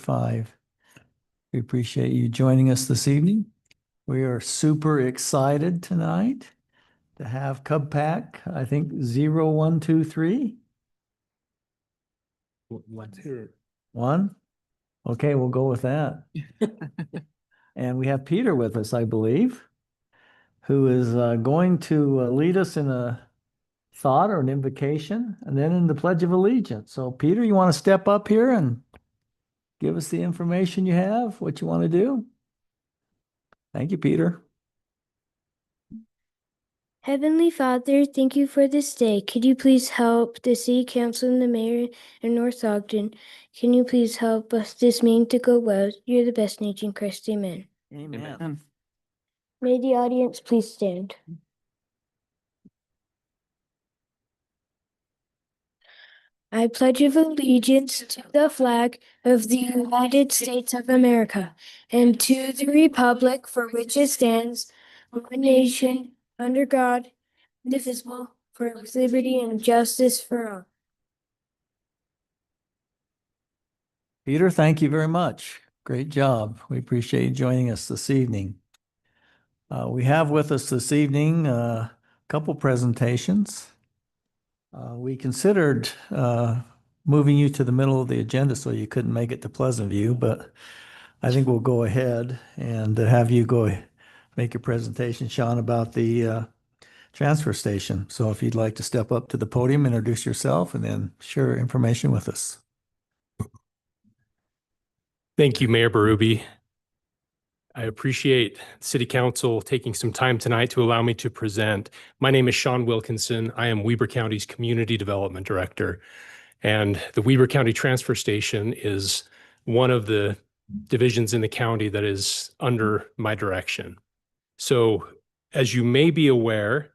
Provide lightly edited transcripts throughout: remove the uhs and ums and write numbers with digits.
8:45. We appreciate you joining us this evening. We are super excited tonight to have Cub Pack, I think 0123. 1? Okay, we'll go with that. And we have Peter with us, I believe, who is going to lead us in a thought or an invocation and then in the Pledge of Allegiance. So Peter, you want to step up here and give us the information you have, what you want to do? Thank you, Peter. Heavenly Father, thank you for this day. Could you please help the City Council and the Mayor in North Ogden? Can you please help us this meeting to go well? You're the best in Jesus Christ. Amen. Amen. May the audience please stand. I pledge allegiance to the flag of the United States of America and to the republic for which it stands, one nation, under God, indivisible, with liberty and justice for all. Peter, thank you very much. Great job. We appreciate you joining us this evening. We have with us this evening a couple presentations. We considered moving you to the middle of the agenda so you couldn't make it to Pleasant View, but I think we'll go ahead and have you go make your presentation, Sean, about the transfer station. So if you'd like to step up to the podium, introduce yourself, and then share information with us. Thank you, Mayor Berube. I appreciate City Council taking some time tonight to allow me to present. My name is Sean Wilkinson. I am Weber County's Community Development Director. And the Weber County Transfer Station is one of the divisions in the county that is under my direction. So as you may be aware,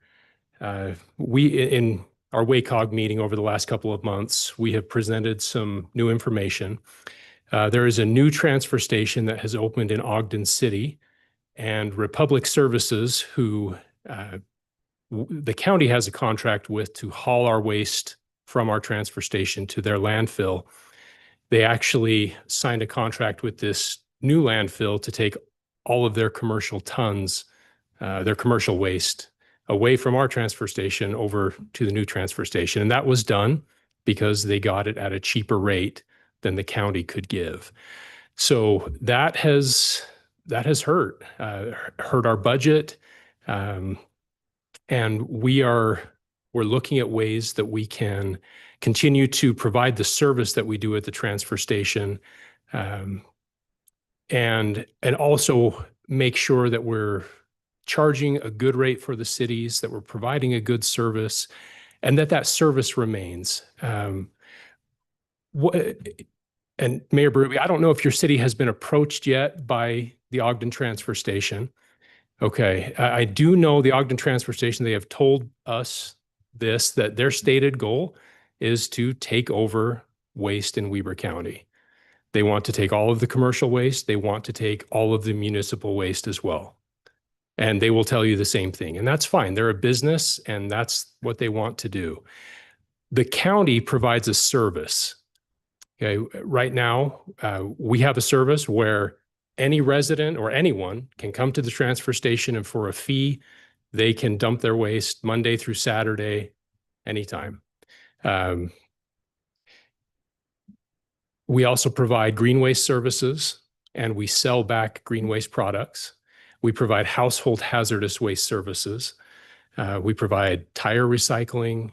we in our WACOG meeting over the last couple of months, we have presented some new information. There is a new transfer station that has opened in Ogden City, and Republic Services, who the county has a contract with to haul our waste from our transfer station to their landfill. They actually signed a contract with this new landfill to take all of their commercial tons, their commercial waste, away from our transfer station over to the new transfer station. And that was done because they got it at a cheaper rate than the county could give. So that has hurt our budget. And we're looking at ways that we can continue to provide the service that we do at the transfer station, and also make sure that we're charging a good rate for the cities, that we're providing a good service, and that service remains. And Mayor Berube, I don't know if your city has been approached yet by the Ogden Transfer Station. Okay, I do know the Ogden Transfer Station, they have told us that their stated goal is to take over waste in Weber County. They want to take all of the commercial waste. They want to take all of the municipal waste as well. And they will tell you the same thing. And that's fine. They're a business and that's what they want to do. The county provides a service. Okay, right now, we have a service where any resident or anyone can come to the transfer station, and for a fee, they can dump their waste Monday through Saturday, anytime. We also provide green waste services, and we sell back green waste products. We provide household hazardous waste services. We provide tire recycling.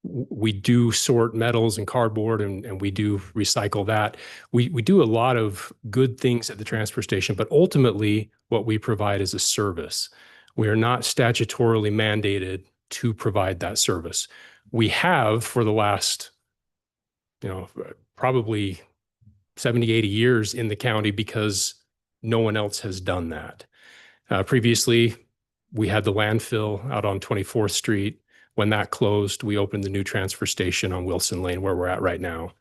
We do sort metals and cardboard, and we do recycle that. We do a lot of good things at the transfer station, but ultimately what we provide is a service. We are not statutorily mandated to provide that service. We have for the last, probably 70, 80 years in the county because no one else has done that. Previously, we had the landfill out on 24th Street. When that closed, we opened the new transfer station on Wilson Lane, where we're at right now.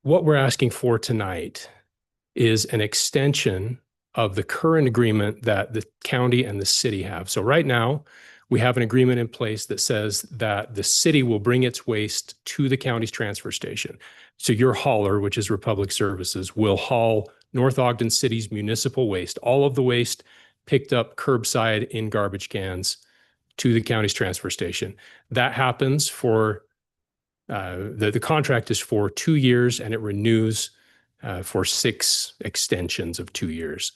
What we're asking for tonight is an extension of the current agreement that the county and the city have. So right now, We have an agreement in place that says that the city will bring its waste to the county's transfer station. So your hauler, which is Republic Services, will haul North Ogden City's municipal waste, all of the waste picked up curbside in garbage cans to the county's transfer station. That happens for, the contract is for 2 years and it renews for 6 extensions of 2 years.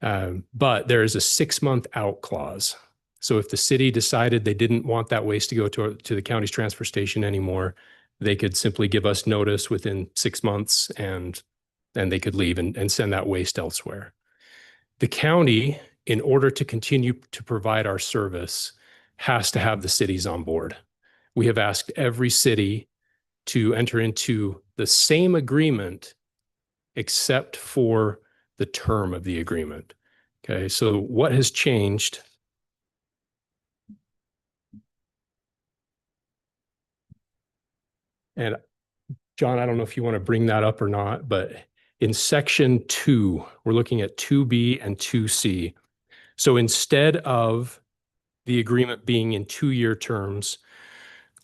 But there is a 6-month out clause. So if the city decided they didn't want that waste to go to the county's transfer station anymore, they could simply give us notice within 6 months and they could leave and send that waste elsewhere. The county, in order to continue to provide our service, has to have the cities on board. We have asked every city to enter into the same agreement except for the term of the agreement. Okay, so what has changed? And John, I don't know if you want to bring that up or not, but in section 2, we're looking at 2B and 2C. So instead of the agreement being in 2-year terms,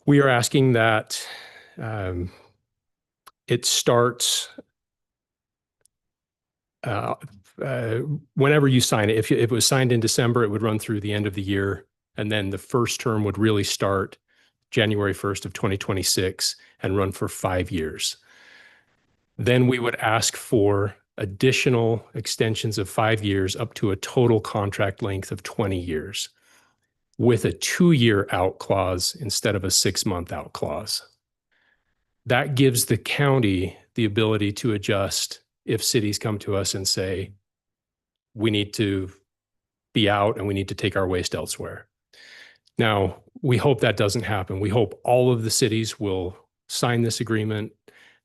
we are asking that it starts whenever you sign it. If it was signed in December, it would run through the end of the year. And then the first term would really start January 1st of 2026 and run for 5 years. Then we would ask for additional extensions of 5 years up to a total contract length of 20 years with a 2-year out clause instead of a 6-month out clause. That gives the county the ability to adjust if cities come to us and say, we need to be out and we need to take our waste elsewhere. Now, we hope that doesn't happen. We hope all of the cities will sign this agreement.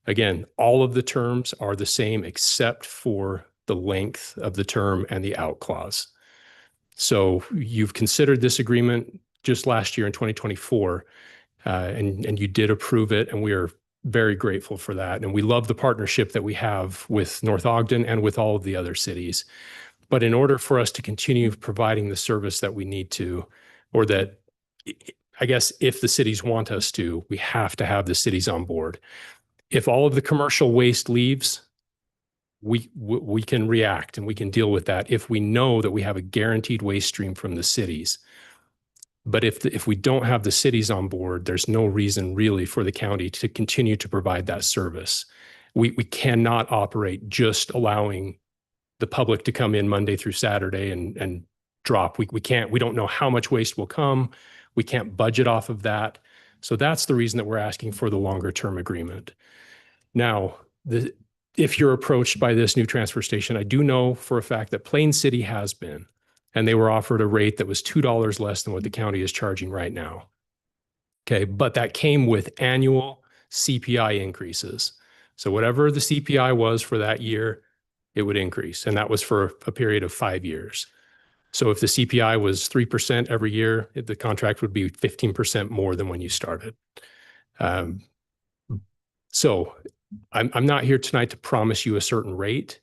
Again, all of the terms are the same except for the length of the term and the out clause. So you've considered this agreement just last year in 2024, and you did approve it, and we are very grateful for that. And we love the partnership that we have with North Ogden and with all of the other cities. But in order for us to continue providing the service that we need to, or that, I guess, if the cities want us to, we have to have the cities on board. If all of the commercial waste leaves, we can react and we can deal with that if we know that we have a guaranteed waste stream from the cities. But if we don't have the cities on board, there's no reason really for the county to continue to provide that service. We cannot operate just allowing the public to come in Monday through Saturday and drop. We don't know how much waste will come. We can't budget off of that. So that's the reason that we're asking for the longer term agreement. Now, if you're approached by this new transfer station, I do know for a fact that Plain City has been, and they were offered a rate that was $2 less than what the county is charging right now. Okay, but that came with annual CPI increases. So whatever the CPI was for that year, it would increase, and that was for a period of 5 years. So if the CPI was 3% every year, the contract would be 15% more than when you started. So I'm not here tonight to promise you a certain rate.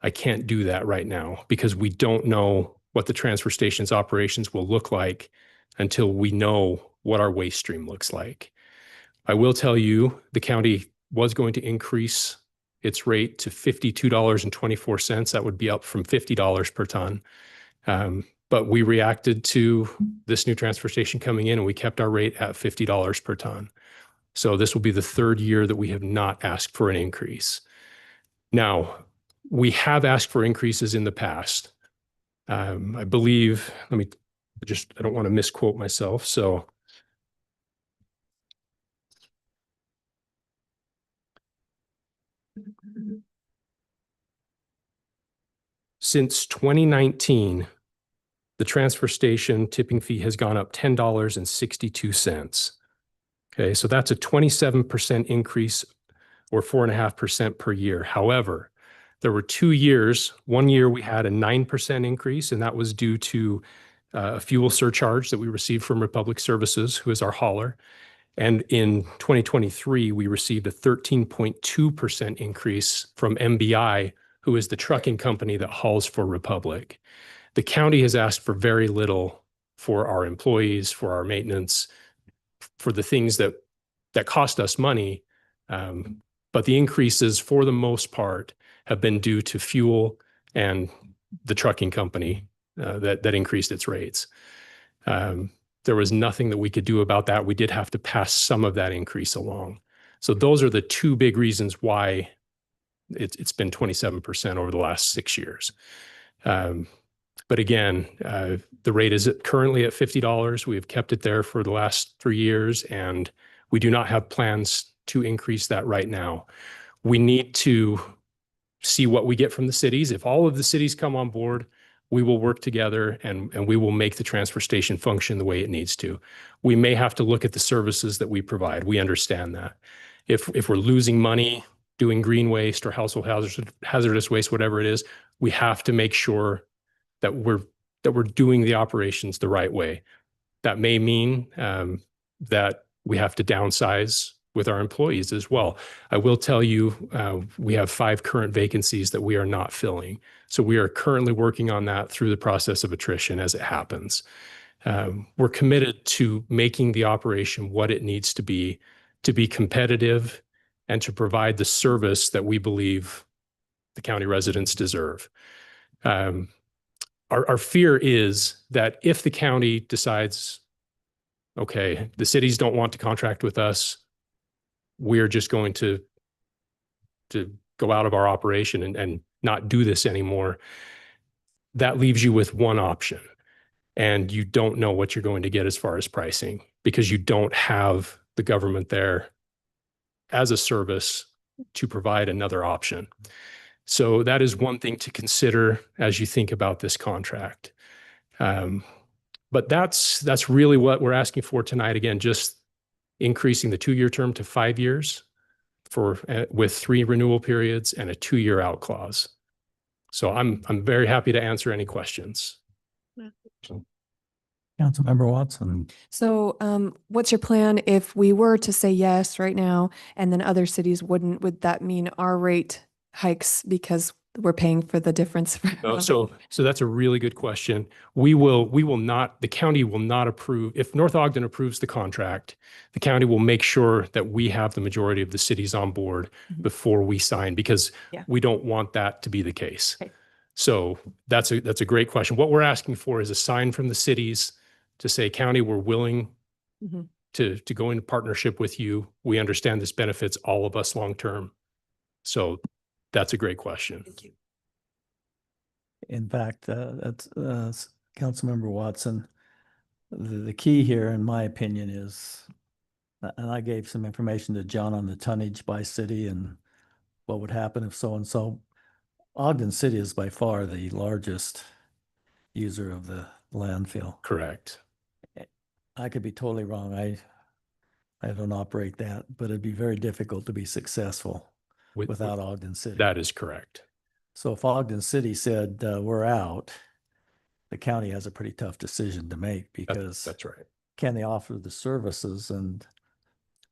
I can't do that right now because we don't know what the transfer station's operations will look like until we know what our waste stream looks like. I will tell you the county was going to increase its rate to $52.24. That would be up from $50 per ton. But we reacted to this new transfer station coming in and we kept our rate at $50 per ton. So this will be the 3rd year that we have not asked for an increase. Now, we have asked for increases in the past. I believe, I don't want to misquote myself. So since 2019, the transfer station tipping fee has gone up $10.62. Okay, so that's a 27% increase or 4.5% per year. However, there were 2 years. 1 year we had a 9% increase, and that was due to a fuel surcharge that we received from Republic Services, who is our hauler. And in 2023, we received a 13.2% increase from MBI, who is the trucking company that hauls for Republic. The county has asked for very little for our employees, for our maintenance, for the things that cost us money. But the increases, for the most part, have been due to fuel and the trucking company that increased its rates. There was nothing that we could do about that. We did have to pass some of that increase along. So those are the two big reasons why it's been 27% over the last 6 years. But again, the rate is currently at $50. We have kept it there for the last 3 years, and we do not have plans to increase that right now. We need to see what we get from the cities. If all of the cities come on board, we will work together and we will make the transfer station function the way it needs to. We may have to look at the services that we provide. We understand that. If we're losing money doing green waste or household hazardous waste, whatever it is, we have to make sure that we're doing the operations the right way. That may mean that we have to downsize with our employees as well. I will tell you, we have 5 current vacancies that we are not filling. So we are currently working on that through the process of attrition as it happens. We're committed to making the operation what it needs to be competitive and to provide the service that we believe the county residents deserve. Our fear is that if the county decides, okay, the cities don't want to contract with us, we're just going to go out of our operation and not do this anymore. That leaves you with one option, and you don't know what you're going to get as far as pricing because you don't have the government there as a service to provide another option. So that is one thing to consider as you think about this contract. But that's really what we're asking for tonight. Again, just increasing the 2-year term to 5 years with 3 renewal periods and a 2-year out clause. So I'm very happy to answer any questions. Councilmember Watson. So what's your plan if we were to say yes right now and then other cities wouldn't? Would that mean our rate hikes because we're paying for the difference? So that's a really good question. We will not, the county will not approve. If North Ogden approves the contract, the county will make sure that we have the majority of the cities on board before we sign, because we don't want that to be the case. Okay. So that's a great question. What we're asking for is a sign from the cities to say, county, we're willing to go into partnership with you. We understand this benefits all of us long-term. So that's a great question. Thank you. In fact, that's Councilmember Watson. The key here, in my opinion, is, and I gave some information to John on the tonnage by city and what would happen if so-and-so. Ogden City is by far the largest user of the landfill. Correct. I could be totally wrong. I don't operate that, but it'd be very difficult to be successful without Ogden City. That is correct. So if Ogden City said, we're out, the county has a pretty tough decision to make, because That's right. can they offer the services? And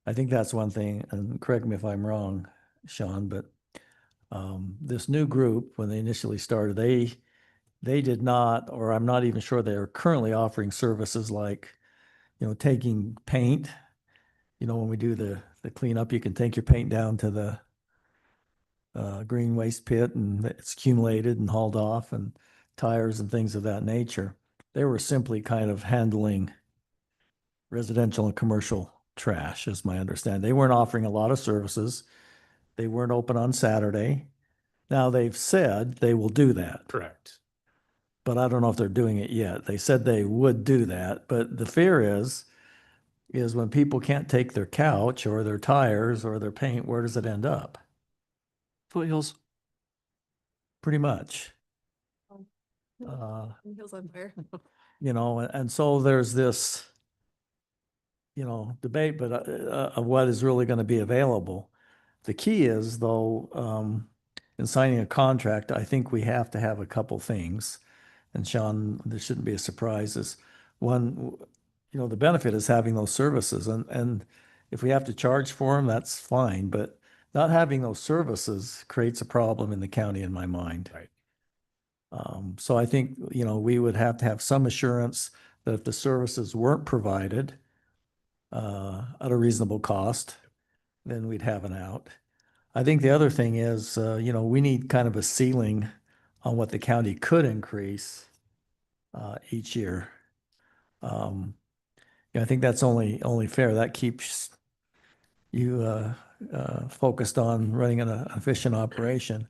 I think that's one thing, and correct me if I'm wrong, Sean, but this new group, when they initially started, they did not, or I'm not even sure they are currently offering services like, taking paint. When we do the cleanup, you can take your paint down to the green waste pit and it's accumulated and hauled off, and tires and things of that nature. They were simply kind of handling residential and commercial trash, is my understanding. They weren't offering a lot of services. They weren't open on Saturday. Now they've said they will do that. Correct. But I don't know if they're doing it yet. They said they would do that, but the fear is when people can't take their couch or their tires or their paint, where does it end up? Foothills. Pretty much. Hills on fire. And so there's this, debate, but of what is really going to be available. The key is, though, in signing a contract, I think we have to have a couple things. And Sean, this shouldn't be a surprise, is one, the benefit is having those services. And if we have to charge for them, that's fine. But not having those services creates a problem in the county, in my mind. Right. So I think, we would have to have some assurance that if the services weren't provided at a reasonable cost, then we'd have an out. I think the other thing is, we need kind of a ceiling on what the county could increase each year. I think that's only fair. That keeps you focused on running an efficient operation.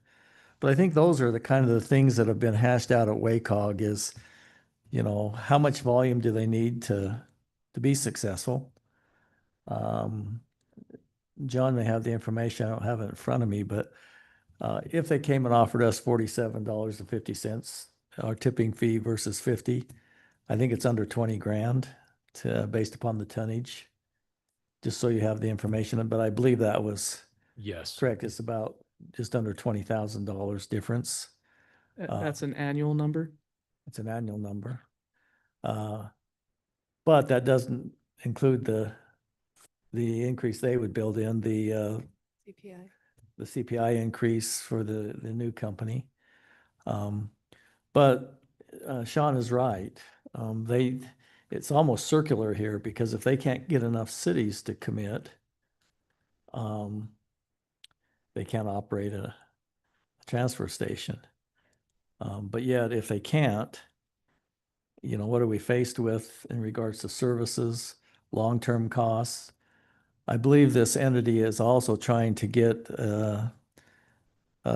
But I think those are the kind of the things that have been hashed out at WACOG is, how much volume do they need to be successful? John may have the information. I don't have it in front of me, but if they came and offered us $47.50, our tipping fee versus 50, I think it's under 20 grand based upon the tonnage. Just so you have the information, but I believe that was Yes. correct. It's about just under $20,000 difference. That's an annual number? It's an annual number. But that doesn't include the increase they would build in, the CPI. CPI increase for the new company. But Sean is right. It's almost circular here because if they can't get enough cities to commit, they can't operate a transfer station. But yet if they can't, what are we faced with in regards to services, long-term costs? I believe this entity is also trying to get a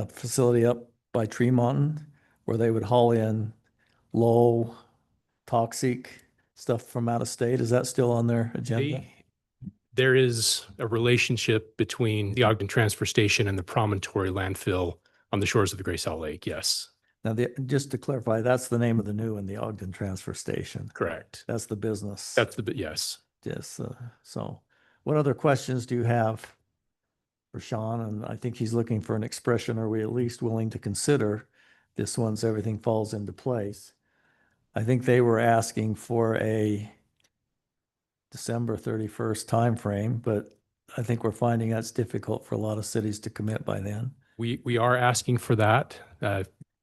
facility up by Tremont where they would haul in low toxic stuff from out of state. Is that still on their agenda? There is a relationship between the Ogden Transfer Station and the Promontory landfill on the shores of the Great Salt Lake. Yes, Now, just to clarify, that's the name of the new one, the Ogden Transfer Station. correct. That's the business. Yes. Yes. So what other questions do you have for Sean? And I think he's looking for an expression. Are we at least willing to consider this once everything falls into place? I think they were asking for a December 31st timeframe, but I think we're finding that's difficult for a lot of cities to commit by then. We are asking for that.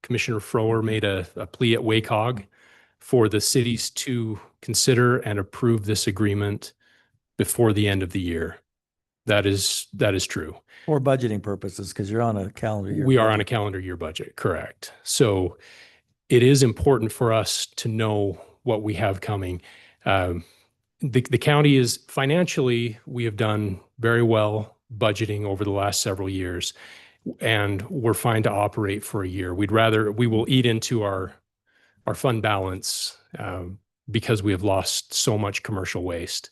Commissioner Frower made a plea at WACOG for the cities to consider and approve this agreement before the end of the year. That is true. For budgeting purposes, because you're on a calendar year. We are on a calendar year budget, correct. So it is important for us to know what we have coming. The county is financially, we have done very well budgeting over the last several years, and we're fine to operate for a year. We will eat into our fund balance because we have lost so much commercial waste.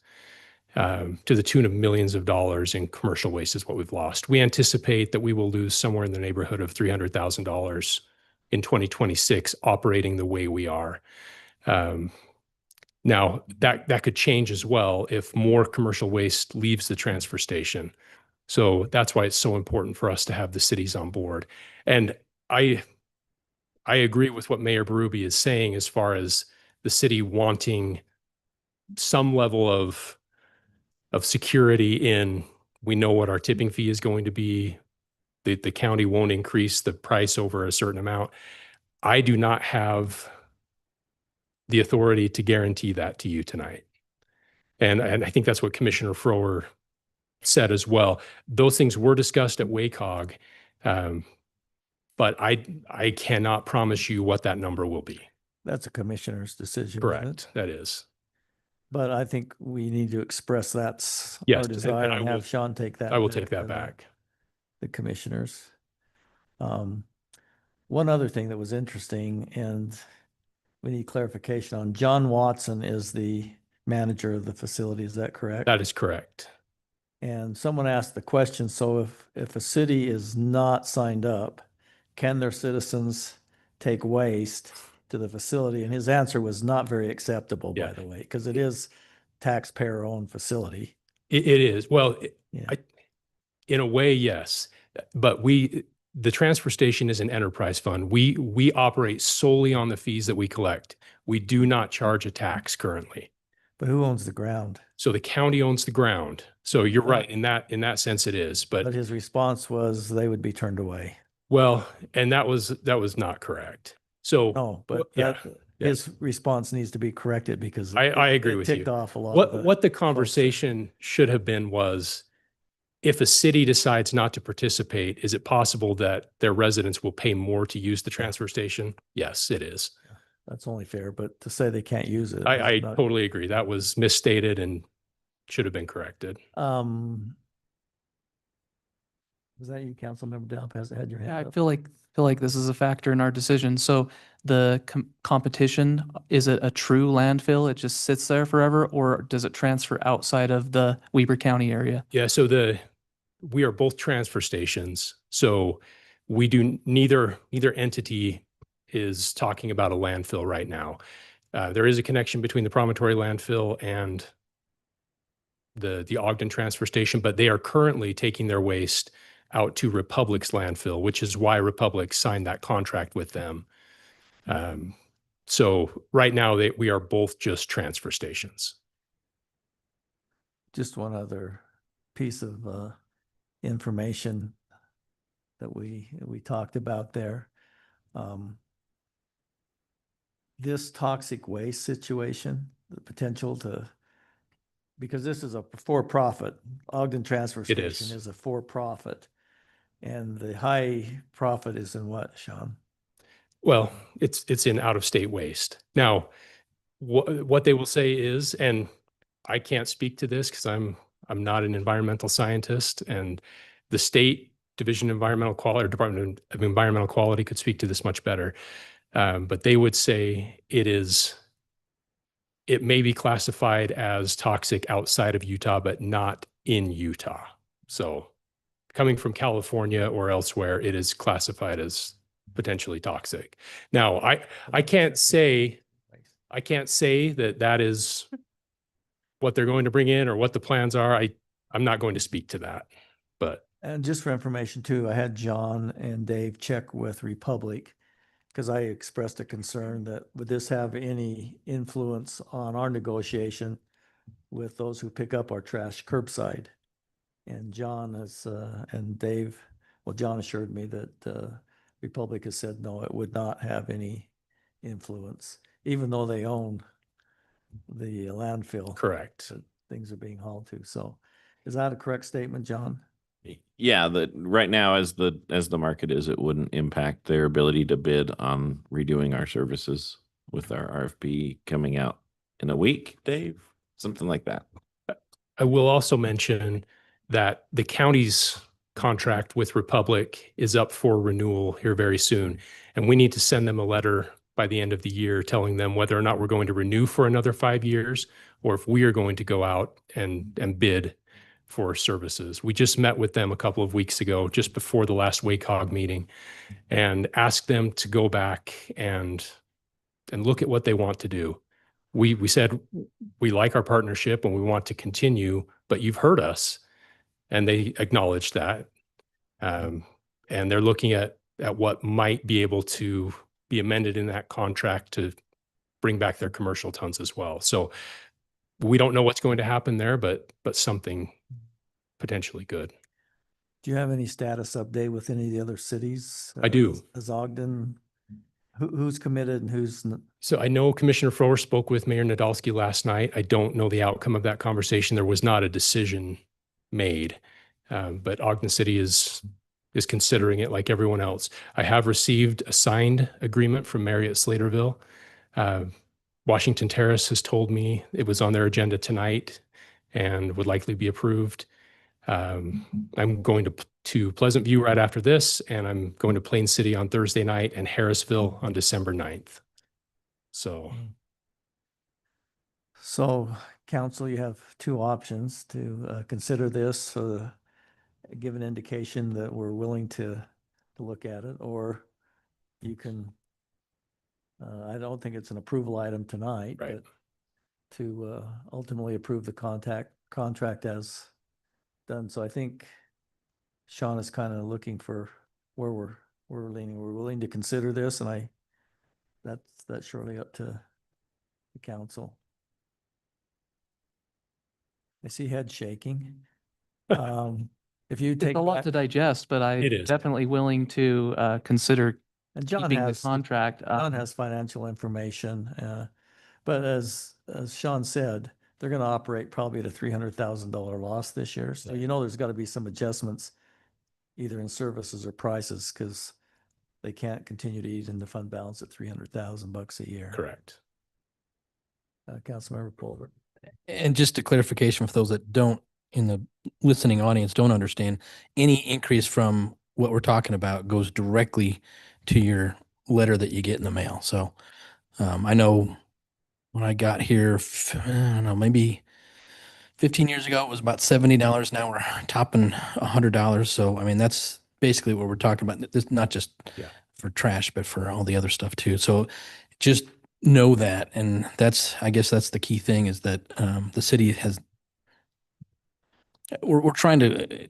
To the tune of millions of dollars in commercial waste is what we've lost. We anticipate that we will lose somewhere in the neighborhood of $300,000 in 2026 operating the way we are. Now, that could change as well if more commercial waste leaves the transfer station. So that's why it's so important for us to have the cities on board. And I agree with what Mayor Berube is saying as far as the city wanting some level of security in, we know what our tipping fee is going to be. The county won't increase the price over a certain amount. I do not have the authority to guarantee that to you tonight. And I think that's what Commissioner Frower said as well. Those things were discussed at WACOG, but I cannot promise you what that number will be. That's a commissioner's decision. Isn't it? Correct, that is. But I think we need to express that's Yes, our and desire I and will- have Sean take that. I will back take to that back. The commissioners. One other thing that was interesting, and we need clarification on, John Watson is the manager of the facility. Is that correct? That is correct. And someone asked the question, so if a city is not signed up, can their citizens take waste to the facility? And his answer was not very acceptable, by Yeah. the way, because it is taxpayer-owned facility. It is. Well, Yeah. in a way, yes. But the transfer station is an enterprise fund. We operate solely on the fees that we collect. We do not charge a tax currently. But who owns the ground? So the county owns the ground. So you're right, in that sense it is. But But his response was they would be turned away. well, and that was not correct. So No, but yeah. his response needs to be corrected because I agree it with ticked you. off a lot of What the conversation should have been was, if a city decides not to participate, is it possible that their residents will pay more to use the transfer station? Yes, it is. That's only fair, but to say they can't use it. I is not- totally agree. That was misstated and should have been corrected. Was that you, Councilmember Delpez, that had your hand Yeah, I up? feel like this is a factor in our decision. So the competition, is it a true landfill? It just sits there forever, or does it transfer outside of the Weber County area? Yeah, so we are both transfer stations. So we do neither entity is talking about a landfill right now. There is a connection between the Promontory landfill and the Ogden transfer station, but they are currently taking their waste out to Republic's landfill, which is why Republic signed that contract with them. So right now we are both just transfer stations. Just one other piece of information that we talked about there. This toxic waste situation, the potential to, because this is a for-profit, Ogden Transfer It is. Station is a for-profit. And the high profit is in what, Sean? Well, it's in out-of-state waste. Now, what they will say is, and I can't speak to this because I'm not an environmental scientist, and the state Division of Environmental Quality or Department of Environmental Quality could speak to this much better. But they would say it may be classified as toxic outside of Utah, but not in Utah. So coming from California or elsewhere, it is classified as potentially toxic. Now, I can't say that is what they're going to bring in or what the plans are. I'm not going to speak to that, but And just for information too, I had John and Dave check with Republic because I expressed a concern that would this have any influence on our negotiation with those who pick up our trash curbside? And John has, and Dave, well, John assured me that Republic has said, no, it would not have any influence, even though they own the landfill. correct. That things are being hauled to. So is that a correct statement, John? Yeah, that right now as the market is, it wouldn't impact their ability to bid on redoing our services with our RFP coming out in a week, Dave, something like that. I will also mention that the county's contract with Republic is up for renewal here very soon. And we need to send them a letter by the end of the year telling them whether or not we're going to renew for another 5 years or if we are going to go out and bid for services. We just met with them a couple of weeks ago, just before the last WACOG meeting, and asked them to go back and look at what they want to do. We said, we like our partnership and we want to continue, but you've heard us. And they acknowledged that. And they're looking at what might be able to be amended in that contract to bring back their commercial tons as well. So we don't know what's going to happen there, but something potentially good. Do you have any status update with any of the other cities? I do. Is Ogden, who's committed and who's? So I know Commissioner Frower spoke with Mayor Nadolski last night. I don't know the outcome of that conversation. There was not a decision made, but Ogden City is considering it like everyone else. I have received a signed agreement from Marriott Slaterville. Washington Terrace has told me it was on their agenda tonight and would likely be approved. I'm going to Pleasant View right after this, and I'm going to Plain City on Thursday night and Harrisville on December 9th. So Council, you have two options to consider this, give an indication that we're willing to look at it, or you can, I don't think it's an approval item tonight, Right. but to ultimately approve the contract as done. So I think Sean is kind of looking for where we're leaning. We're willing to consider this, and that's surely up to the council. I see head shaking. If you It's take a lot back- to digest, but It I'm is. definitely willing to consider And John keeping the has, contract. John has financial information, but as Sean said, they're going to operate probably at a $300,000 loss this year. So you know there's got to be some adjustments either in services or prices because they can't continue to eat in the fund balance at $300,000 a year. Correct. Councilmember Pulver. And just a clarification for those that don't in the listening audience don't understand, any increase from what we're talking about goes directly to your letter that you get in the mail. So I know when I got here, I don't know, maybe 15 years ago, it was about $70. Now we're topping $100. So, I mean, that's basically what we're talking about. This not just Yeah. for trash, but for all the other stuff too. So just know that. And I guess that's the key thing is that the city we're trying to,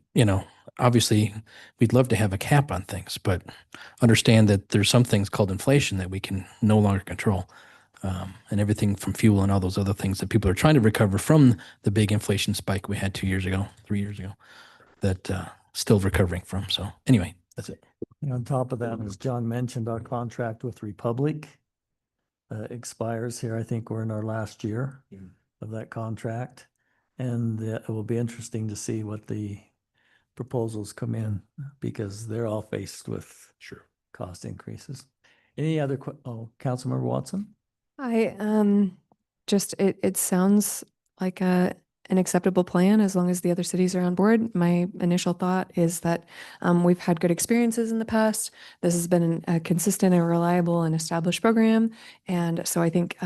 obviously we'd love to have a cap on things, but understand that there's some things called inflation that we can no longer control. And everything from fuel and all those other things that people are trying to recover from the big inflation spike we had 2 years ago, 3 years ago, that still recovering from. So anyway, that's it. And on top of that, as John mentioned, our contract with Republic expires here. I think we're in our last year of that contract. And it will be interesting to see what the proposals come in because they're all faced with Sure. cost increases. Any other, Councilmember Watson? It sounds like an acceptable plan as long as the other cities are on board. My initial thought is that we've had good experiences in the past. This has been a consistent and reliable and established program. And so I think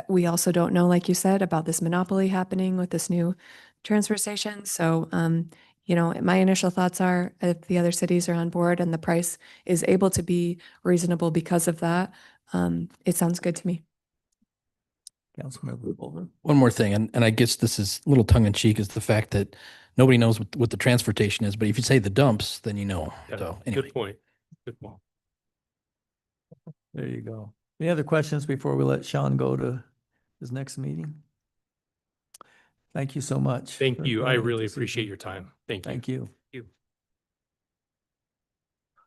we also don't know, like you said, about this monopoly happening with this new transfer station. So, my initial thoughts are if the other cities are on board and the price is able to be reasonable because of that, it sounds good to me. Councilmember Pulver? One more thing, and I guess this is a little tongue in cheek, is the fact that nobody knows what the transportation is, but if you say the dumps, then you know. Yeah, So anyway. Good point. Good point. There you go. Any other questions before we let Sean go to his next meeting? Thank you so much. Thank for you. I joining us really this appreciate evening. your time. Thank you. Thank you. Thank you.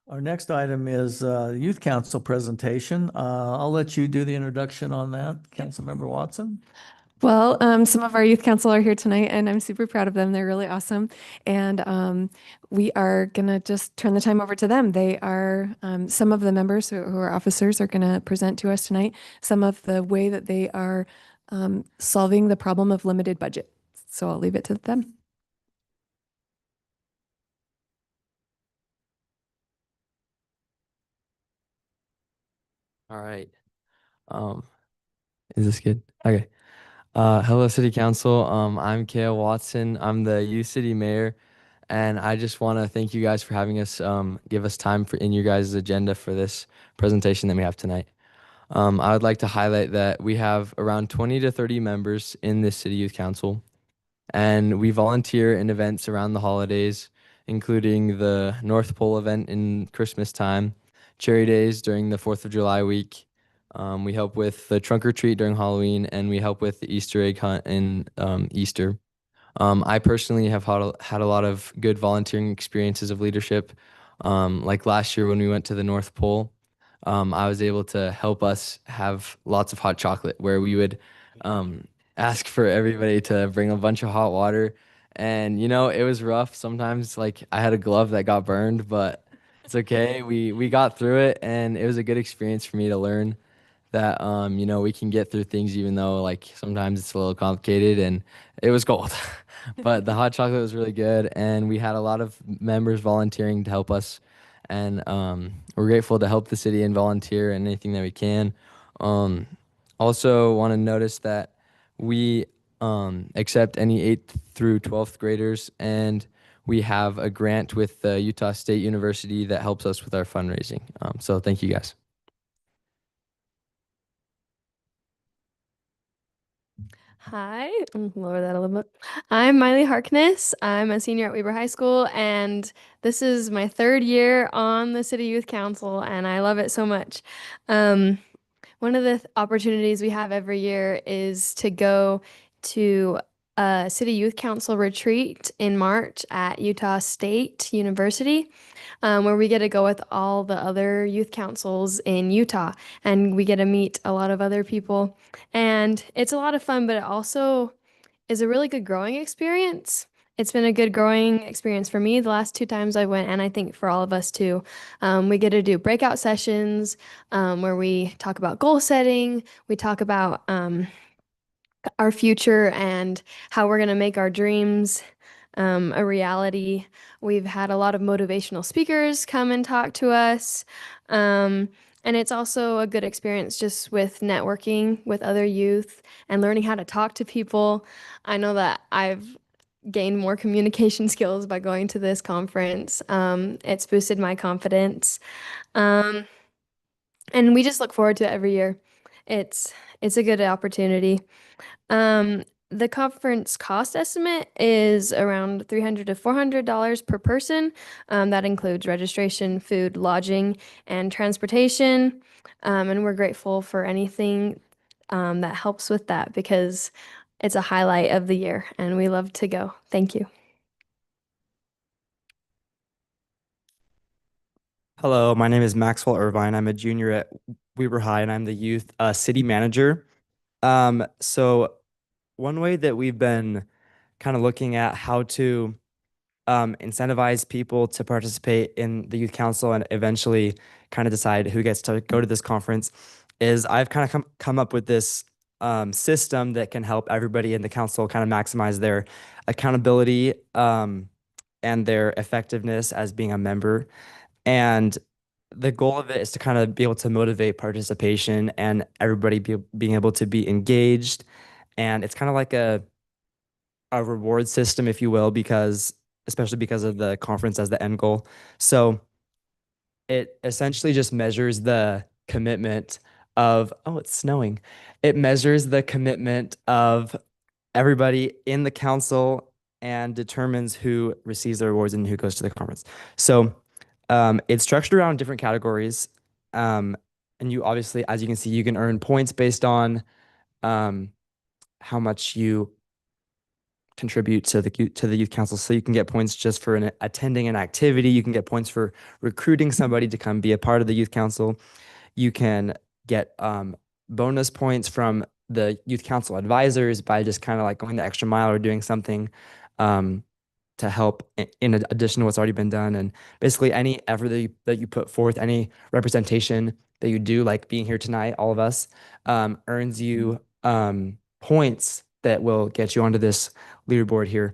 Our next item is Youth Council presentation. I'll let you do the introduction on that, Councilmember Watson. Well, some of our youth council are here tonight, and I'm super proud of them. They're really awesome. And we are going to just turn the time over to them. They are, some of the members who are officers are going to present to us tonight some of the way that they are solving the problem of limited budget. So I'll leave it to them. All right. Is this good? Okay. Hello, City Council. I'm Kale Watson. I'm the youth city mayor, and I just want to thank you guys for having us give us time in your guys' agenda for this presentation that we have tonight. I would like to highlight that we have around 20 to 30 members in this City Youth Council, and we volunteer in events around the holidays, including the North Pole event in Christmas time, Cherry Days during the 4th of July week. We help with the trunk or treat during Halloween, and we help with the Easter egg hunt in Easter. I personally have had a lot of good volunteering experiences of leadership. Like last year when we went to the North Pole, I was able to help us have lots of hot chocolate where we would ask for everybody to bring a bunch of hot water. And, it was rough. Sometimes like I had a glove that got burned, but it's okay. We got through it, and it was a good experience for me to learn that we can get through things even though like sometimes it's a little complicated, and it was cold. But the hot chocolate was really good, and we had a lot of members volunteering to help us, and we're grateful to help the city and volunteer in anything that we can. Also want to notice that we accept any 8th through 12th graders, and we have a grant with the Utah State University that helps us with our fundraising. So thank you guys. Hi, lower that a little bit. I'm Miley Harkness. I'm a senior at Weber High School, and this is my 3rd year on the City Youth Council, and I love it so much. One of the opportunities we have every year is to go to a City Youth Council retreat in March at Utah State University, where we get to go with all the other youth councils in Utah, and we get to meet a lot of other people. And it's a lot of fun, but it also is a really good growing experience. It's been a good growing experience for me the last 2 times I went, and I think for all of us too. We get to do breakout sessions where we talk about goal setting, we talk about our future and how we're going to make our dreams a reality. We've had a lot of motivational speakers come and talk to us. And it's also a good experience just with networking with other youth and learning how to talk to people. I know that I've gained more communication skills by going to this conference. It's boosted my confidence. And we just look forward to it every year. It's a good opportunity. The conference cost estimate is around $300 to $400 per person. That includes registration, food, lodging, and transportation. And we're grateful for anything that helps with that because it's a highlight of the year and we love to go. Thank you. Hello, my name is Maxwell Irvine. I'm a junior at Weber High and I'm the youth city manager. So one way that we've been kind of looking at how to incentivize people to participate in the youth council and eventually kind of decide who gets to go to this conference is I've kind of come up with this system that can help everybody in the council kind of maximize their accountability and their effectiveness as being a member. And the goal of it is to kind of be able to motivate participation and everybody being able to be engaged. And it's kind of like a reward system, if you will, especially because of the conference as the end goal. So it essentially just measures the commitment of, oh, it's snowing. It measures the commitment of everybody in the council and determines who receives the rewards and who goes to the conference. So it's structured around different categories. And you obviously, as you can see, you can earn points based on how much you contribute to the youth council. So you can get points just for attending an activity. You can get points for recruiting somebody to come be a part of the youth council. You can get bonus points from the youth council advisors by just kind of like going the extra mile or doing something to help in addition to what's already been done. And basically any effort that you put forth, any representation that you do, like being here tonight, all of us, earns you points that will get you onto this leaderboard here.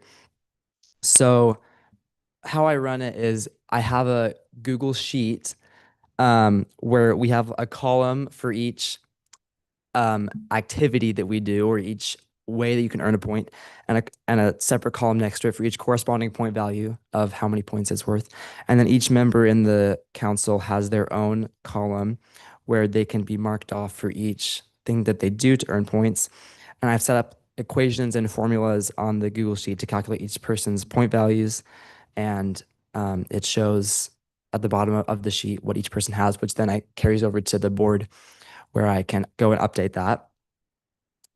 So how I run it is I have a Google Sheet where we have a column for each activity that we do or each way that you can earn a point and a separate column next to it for each corresponding point value of how many points it's worth. And then each member in the council has their own column where they can be marked off for each thing that they do to earn points. And I've set up equations and formulas on the Google Sheet to calculate each person's point values. And it shows at the bottom of the sheet what each person has, which then carries over to the board where I can go and update that.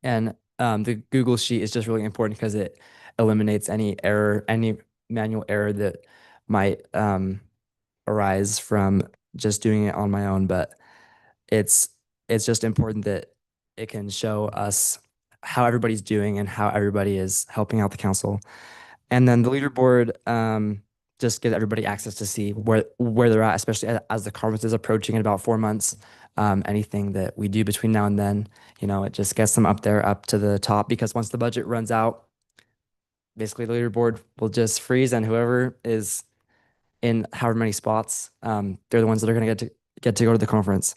And the Google Sheet is just really important because it eliminates any manual error that might arise from just doing it on my own. But it's just important that it can show us how everybody's doing and how everybody is helping out the council. And then the leaderboard just gives everybody access to see where they're at, especially as the conference is approaching in about 4 months. Anything that we do between now and then, it just gets them up there, up to the top, because once the budget runs out, basically the leaderboard will just freeze and whoever is in however many spots, they're the ones that are going to get to go to the conference.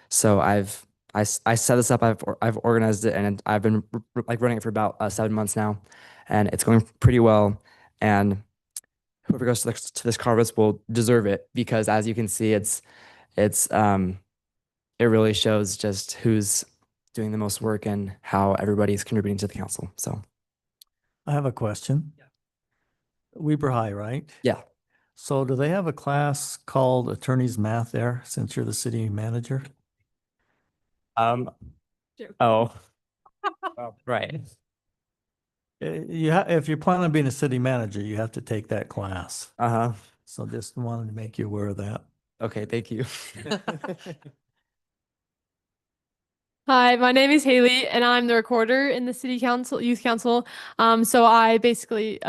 So I set this up, I've organized it, and I've been running it for about 7 months now, and it's going pretty well. And whoever goes to this conference will deserve it, because as you can see, it really shows just who's doing the most work and how everybody's contributing to the council. So I have a question. Yeah. Weber High, right? Yeah. So do they have a class called Attorney's Math there, since you're the city manager? Oh. Oh, right. If you plan on being a city manager, you have to take that class. Uh-huh. So just wanted to make you aware of that. Okay, thank you. Hi, my name is Haley, and I'm the recorder in the city council, youth council. So I basically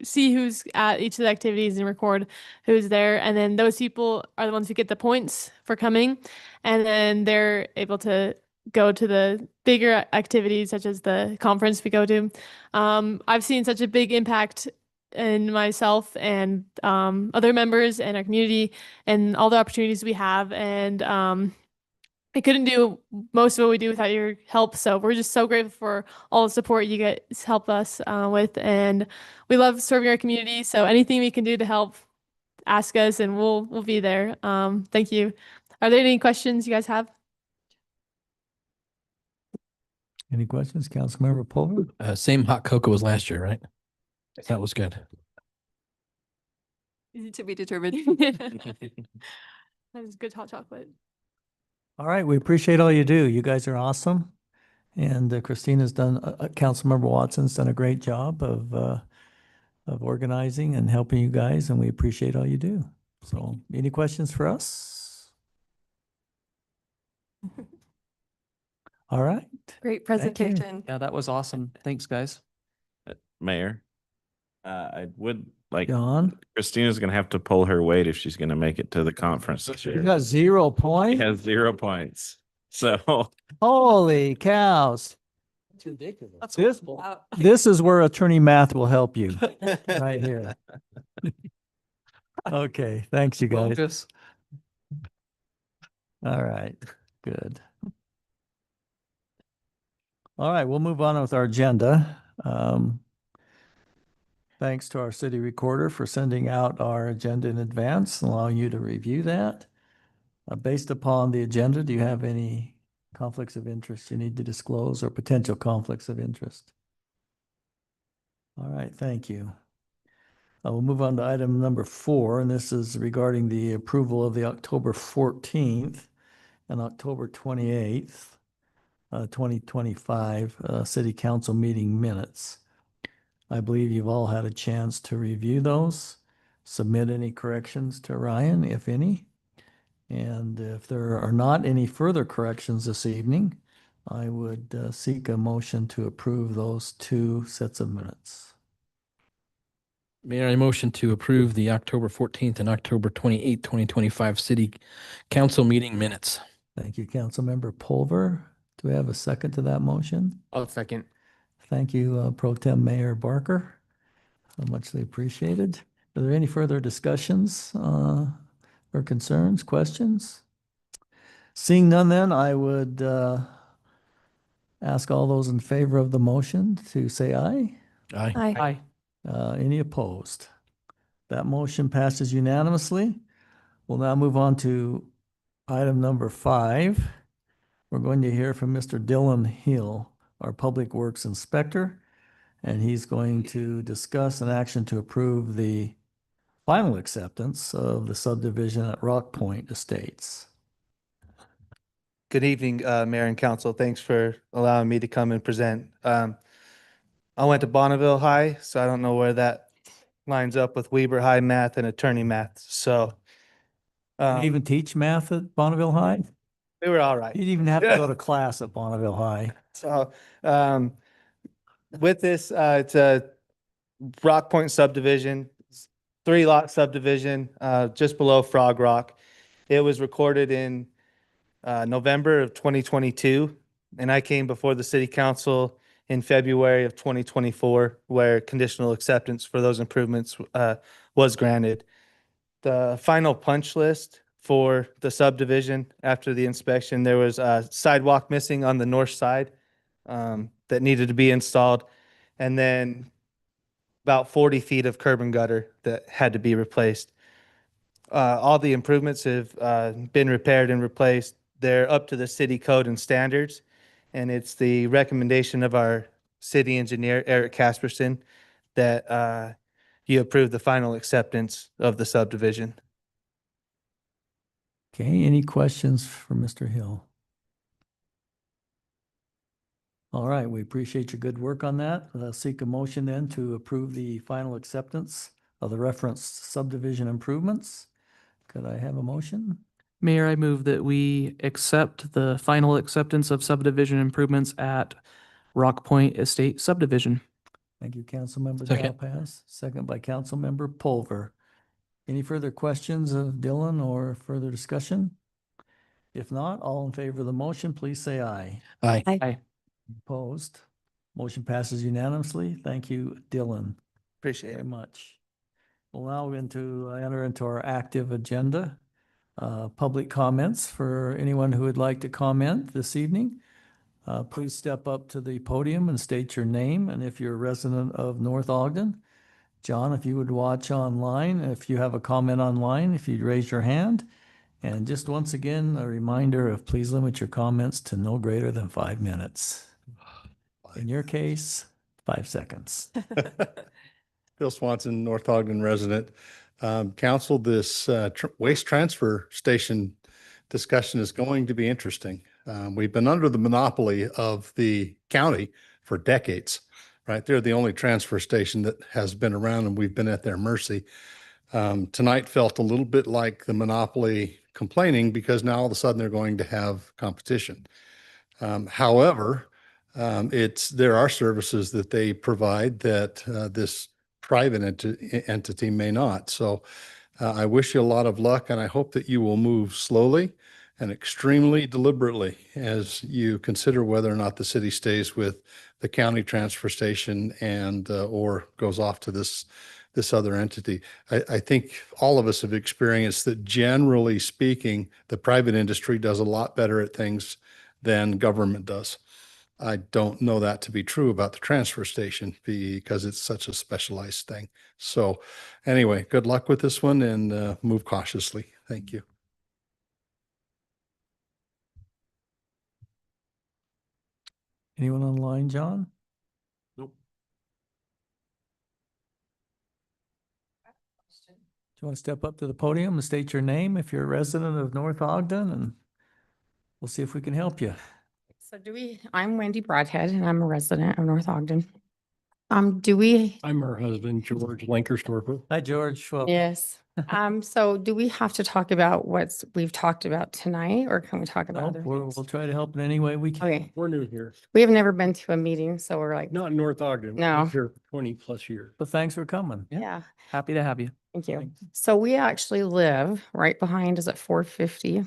see who's at each of the activities and record who's there, and then those people are the ones who get the points for coming, and then they're able to go to the bigger activities such as the conference we go to. I've seen such a big impact in myself and other members and our community and all the opportunities we have, and I couldn't do most of what we do without your help. So we're just so grateful for all the support you guys help us with. And we love serving our community. So anything we can do to help, ask us and we'll be there. Thank you. Are there any questions you guys have? Any questions, Councilmember Pulver? Same hot cocoa as last year, right? That was good. Easy to be determined. That is good hot chocolate. All right, we appreciate all you do. You guys are awesome. And Christina's done, Councilmember Watson's done a great job of organizing and helping you guys, and we appreciate all you do. So any questions for us? All right. Great Thank you. presentation. Yeah, that was awesome. Thanks, guys. Mayor, I would like, John, Christina's gonna have to pull her weight if she's gonna make it to the conference this you year. got 0 She points? has 0 points. So Holy cows. This is where Attorney Math will help you, right here. Okay, thanks, you guys. Focus. All right, good. All right, we'll move on with our agenda. Thanks to our city recorder for sending out our agenda in advance, allowing you to review that. Based upon the agenda, do you have any conflicts of interest you need to disclose or potential conflicts of interest? All right, thank you. We'll move on to item number 4, and this is regarding the approval of the October 14th and October 28th, 2025 City Council meeting minutes. I believe you've all had a chance to review those, submit any corrections to Ryan, if any. And if there are not any further corrections this evening, I would seek a motion to approve those 2 sets of minutes. Mayor, I motion to approve the October 14th and October 28th, 2025 City Council meeting minutes. Thank you, Councilmember Pulver. Do we have a second to that motion? I'll second. Thank you, Pro Tem Mayor Barker. Muchly appreciated. Are there any further discussions or concerns, questions? Seeing none, then I would ask all those in favor of the motion to say aye. Aye. Hi. Any opposed? That motion passes unanimously. We'll now move on to item number 5. We're going to hear from Mr. Dylan Hill, our Public Works Inspector, and he's going to discuss an action to approve the final acceptance of the subdivision at Rock Point Estates. Good evening, Mayor and Council. Thanks for allowing me to come and present. I went to Bonneville High, so I don't know where that lines up with Weber High math and attorney math. So You even teach math at Bonneville High? we were all right. You didn't even have to go to class at Bonneville High. So with this, it's a Rock Point subdivision, 3-lot subdivision, just below Frog Rock. It was recorded in November of 2022, and I came before the city council in February of 2024, where conditional acceptance for those improvements was granted. The final punch list for the subdivision after the inspection, there was a sidewalk missing on the north side that needed to be installed, and then about 40 feet of curb and gutter that had to be replaced. All the improvements have been repaired and replaced. They're up to the city code and standards, and it's the recommendation of our city engineer, Eric Casperson, that you approve the final acceptance of the subdivision. Okay, any questions for Mr. Hill? All right, we appreciate your good work on that. Seek a motion then to approve the final acceptance of the referenced subdivision improvements. Could I have a motion? Mayor, I move that we accept the final acceptance of subdivision improvements at Rock Point Estate subdivision. Thank you, Councilmember Second. Dowpass. Second by Councilmember Pulver. Any further questions of Dylan or further discussion? If not, all in favor of the motion, please say aye. Aye. Aye. Opposed? Motion passes unanimously. Thank you, Dylan, Appreciate very it. much. We'll now enter into our active agenda. Public comments for anyone who would like to comment this evening. Please step up to the podium and state your name, and if you're a resident of North Ogden. John, if you would watch online, if you have a comment online, if you'd raise your hand. And just once again, a reminder of please limit your comments to no greater than 5 minutes. In your case, 5 seconds. Phil Swanson, North Ogden resident. Council, this waste transfer station discussion is going to be interesting. We've been under the monopoly of the county for decades, right? They're the only transfer station that has been around and we've been at their mercy. Tonight felt a little bit like the monopoly complaining because now all of a sudden they're going to have competition. However, there are services that they provide that this private entity may not. So I wish you a lot of luck and I hope that you will move slowly and extremely deliberately as you consider whether or not the city stays with the county transfer station and or goes off to this other entity. I think all of us have experienced that generally speaking, the private industry does a lot better at things than government does. I don't know that to be true about the transfer station because it's such a specialized thing. So anyway, good luck with this one and move cautiously. Thank you. Anyone online, John? Nope. Do you want to step up to the podium and state your name if you're a resident of North Ogden, and we'll see if we can help you. So I'm Wendy Broadhead and I'm a resident of North Ogden. I'm her husband, George Lankerstorfer. Hi, George. Well, Yes. So do we have to talk about what we've talked about tonight or can we talk about other we'll things? try to help in any way we can. Okay, We're new here, we have never been to a meeting, so we're like, not in North Ogden. We've No. been here for 20+ years. But thanks for coming. yeah, Happy to have you. thank you. So we actually live right behind, is it 450?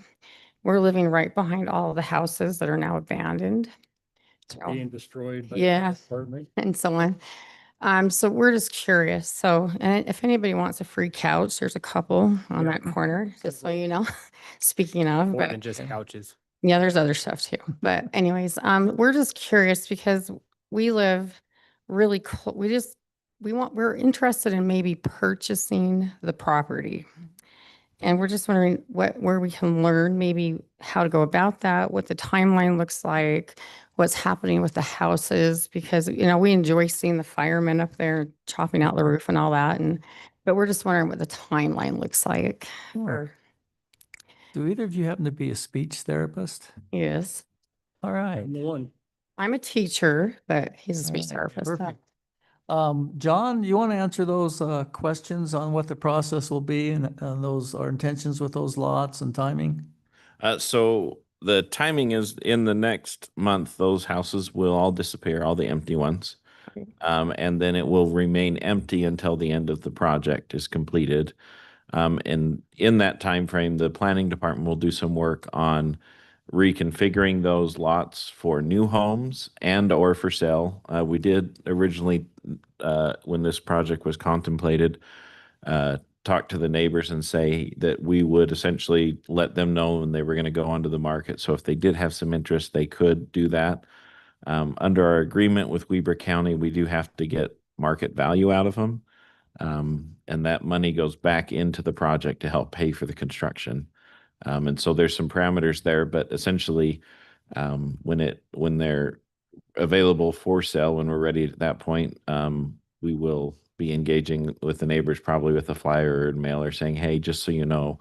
We're living right behind all the houses that are now abandoned. So- Being destroyed. by the Yeah. apartment. and so on. So we're just curious. So, and if anybody wants a free couch, there's a couple on that corner, just so you know. Speaking of, More but than just couches. yeah, there's other stuff too. But anyways, we're just curious because we live really close. We're interested in maybe purchasing the property. And we're just wondering where we can learn maybe how to go about that, what the timeline looks like, what's happening with the houses, because, we enjoy seeing the firemen up there chopping out the roof and all that. But we're just wondering what the timeline looks like. Sure. Do either of you happen to be a speech therapist? Yes. All right. I'm the one. I'm a teacher, but he's a speech All right, therapist. perfect. John, you want to answer those questions on what the process will be and our intentions with those lots and timing? So the timing is in the next month, those houses will all disappear, all the empty ones. Okay. And then it will remain empty until the end of the project is completed. And in that time frame, the planning department will do some work on reconfiguring those lots for new homes and or for sale. We did originally, when this project was contemplated, talk to the neighbors and say that we would essentially let them know when they were going to go onto the market. So if they did have some interest, they could do that. Under our agreement with Weber County, we do have to get market value out of them. And that money goes back into the project to help pay for the construction. And so there's some parameters there, but essentially, when they're available for sale, when we're ready at that point, we will be engaging with the neighbors, probably with a flyer or mailer saying, hey, just so you know,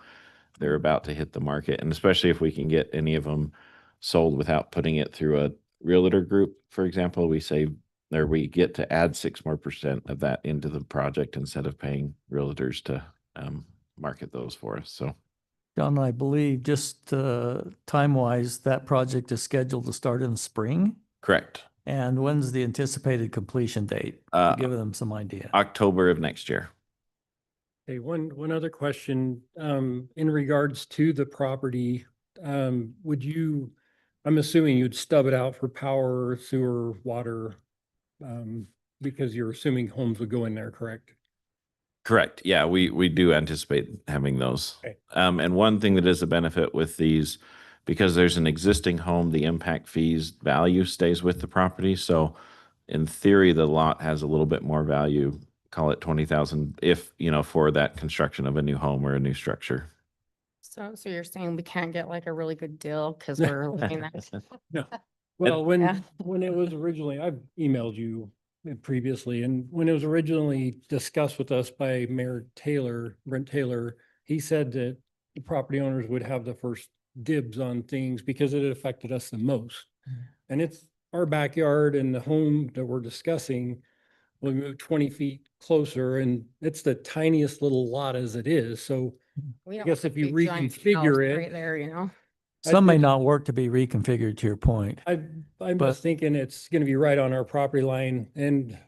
they're about to hit the market. And especially if we can get any of them sold without putting it through realtor group, for example, we save, or we get to add 6% more of that into the project instead of paying realtors to market those for us. So John, I believe just time-wise, that project is scheduled to start in the spring. correct. And when's the anticipated completion date? To give them some idea. October of next year. Okay, one other question, in regards to the property, would you, I'm assuming you'd stub it out for power, sewer, water, because you're assuming homes would go in there, correct? Correct. Yeah, we do anticipate having those. Okay. And one thing that is a benefit with these, because there's an existing home, the impact fees value stays with the property. So in theory, the lot has a little bit more value, call it 20,000, if, for that construction of a new home or a new structure. So you're saying we can't get like a really good deal because we're looking at. No. Well, Yeah. when it was originally, I've emailed you previously, and when it was originally discussed with us by Mayor Taylor, Brent Taylor, he said that the property owners would have the first dibs on things because it affected us the most. And it's our backyard, and the home that we're discussing will move 20 feet closer, and it's the tiniest little lot as it is. So We I don't guess want if you big giant house reconfigure right it, there, Some may think- not work to be reconfigured, to your point. I'm But- just thinking it's gonna be right on our property line, and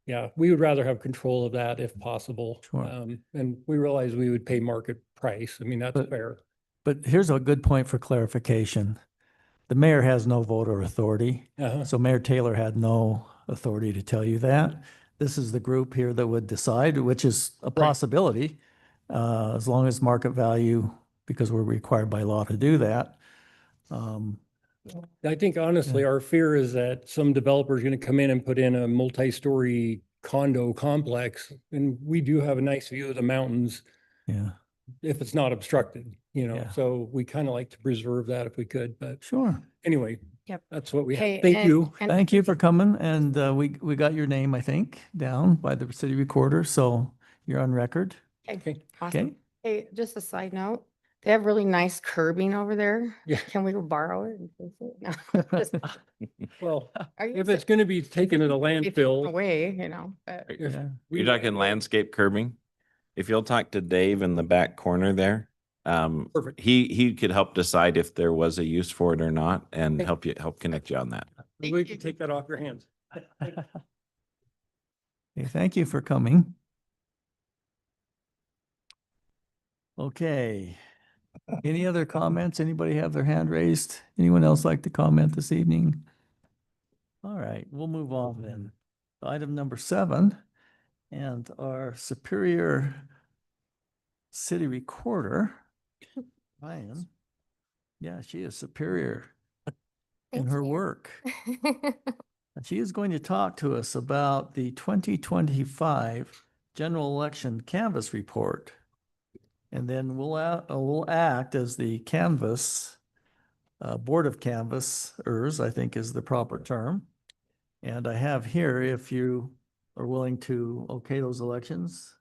yeah, we would rather have control of that if possible. Sure. And we realize we would pay market price. I mean, that's But- fair. But here's a good point for clarification. The mayor has no voter authority. Uh-huh. So Mayor Taylor had no authority to tell you that. This is the group here that would decide, which is a possibility, as long as market value, because we're required by law to do that. I think honestly, our fear is that some developer is gonna come in and put in a multi-story condo complex, and we do have a nice view of the mountains Yeah, if it's not obstructed, Yeah. so we kind of like to preserve that if we could, but sure. anyway. Yep. That's what we Okay, have. Thank and- you. and- Thank you for coming, and we got your name, I think, down by the city recorder, so you're on record. Okay, awesome. Okay? Hey, just a side note, they have really nice curbing over there. Yeah. Can we borrow it and fix it? No, just- Well, are you if it's gonna be taken to the be taken landfill. away, but if Yeah. we- You're talking landscape curbing? If you'll talk to Dave in the back corner there, Perfect. he could help decide if there was a use for it or not and Okay. help connect you on that. We can take that off your hands. Okay, thank you for coming. Okay. Any other comments? Anybody have their hand raised? Anyone else like to comment this evening? All right, we'll move on then. Item number 7, and our Superior City Recorder, Ryan. Yeah, she is superior in Thank her you. work. And she is going to talk to us about the 2025 general election canvass report. And then we'll act as the canvass, Board of Canvassers, I think is the proper term. And I have here, if you are willing to okay those elections,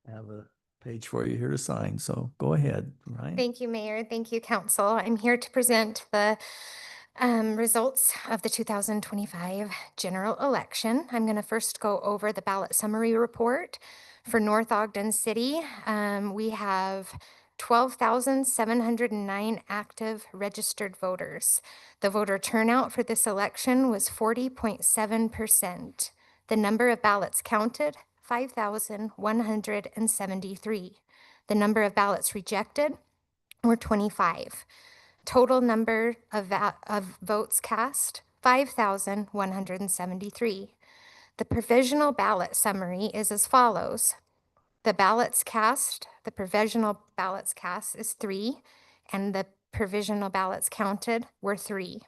I have a page for you here to sign. So go ahead, Ryan. Thank you, Mayor. Thank you, Council. I'm here to present the results of the 2025 general election. I'm going to first go over the ballot summary report. For North Ogden City, we have 12,709 active registered voters. The voter turnout for this election was 40.7%. The number of ballots counted, 5,173. The number of ballots rejected were 25. Total number of votes cast, 5,173. The provisional ballot summary is as follows. The provisional ballots cast is 3, and the provisional ballots counted were 3.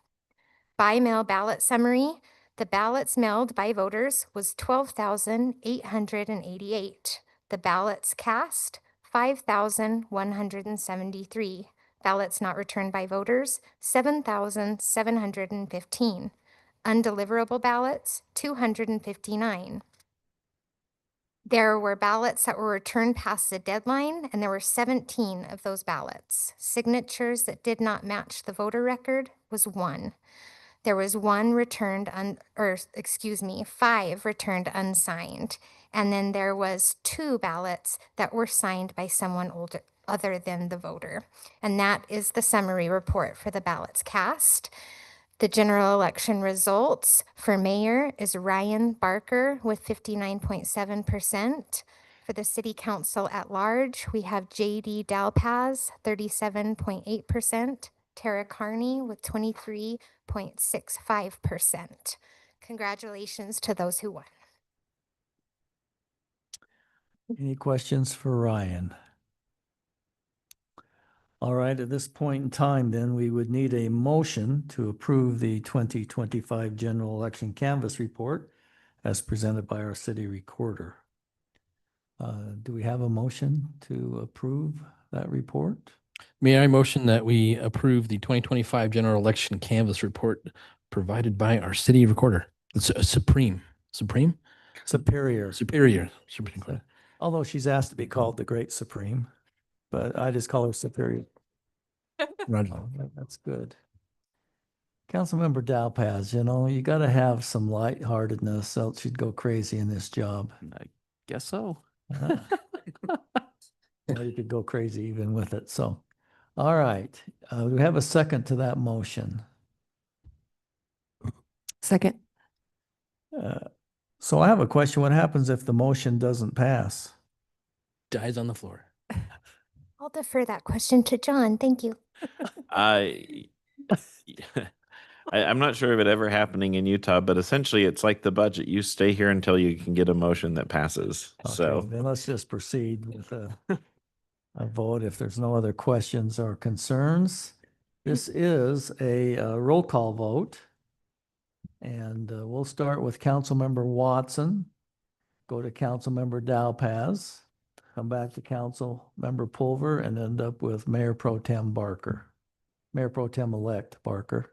By mail ballot summary, the ballots mailed by voters was 12,888. The ballots cast, 5,173. Ballots not returned by voters, 7,715. Undeliverable ballots, 259. There were ballots that were returned past the deadline, and there were 17 of those ballots. Signatures that did not match the voter record was 1. There was one returned five returned unsigned. And then there was 2 ballots that were signed by someone other than the voter. And that is the summary report for the ballots cast. The general election results for mayor is Ryan Barker with 59.7%. For the city council at large, we have JD Dalpaz, 37.8%, Tara Carney with 23.65%. Congratulations to those who won. Any questions for Ryan? All right, at this point in time, then, we would need a motion to approve the 2025 general election canvass report as presented by our city recorder. Do we have a motion to approve that report? May I motion that we approve the 2025 general election canvas report provided by our city recorder? It's Supreme. Superior. Superior. Although she's asked to be called the Great Supreme, but I just call her Superior. Roger. Oh, that's good. Councilmember Dalpaz, you know, you got to have some lightheartedness, else you'd go crazy in this job. I guess so. Well, you could go crazy even with it. So, all right. We have a second to that motion. Second. So I have a question. What happens if the motion doesn't pass? Dies on the floor. I'll defer that question to John. Thank you. I'm not sure of it ever happening in Utah, but essentially it's like the budget. You stay here until you can get a motion that passes. Okay, So then let's just proceed with a vote if there's no other questions or concerns. This is a roll call vote. And we'll start with Councilmember Watson, go to Councilmember Dalpaz, come back to Councilmember Pulver, and end up with Mayor Pro Tem Barker. Mayor Pro Tem-elect Barker.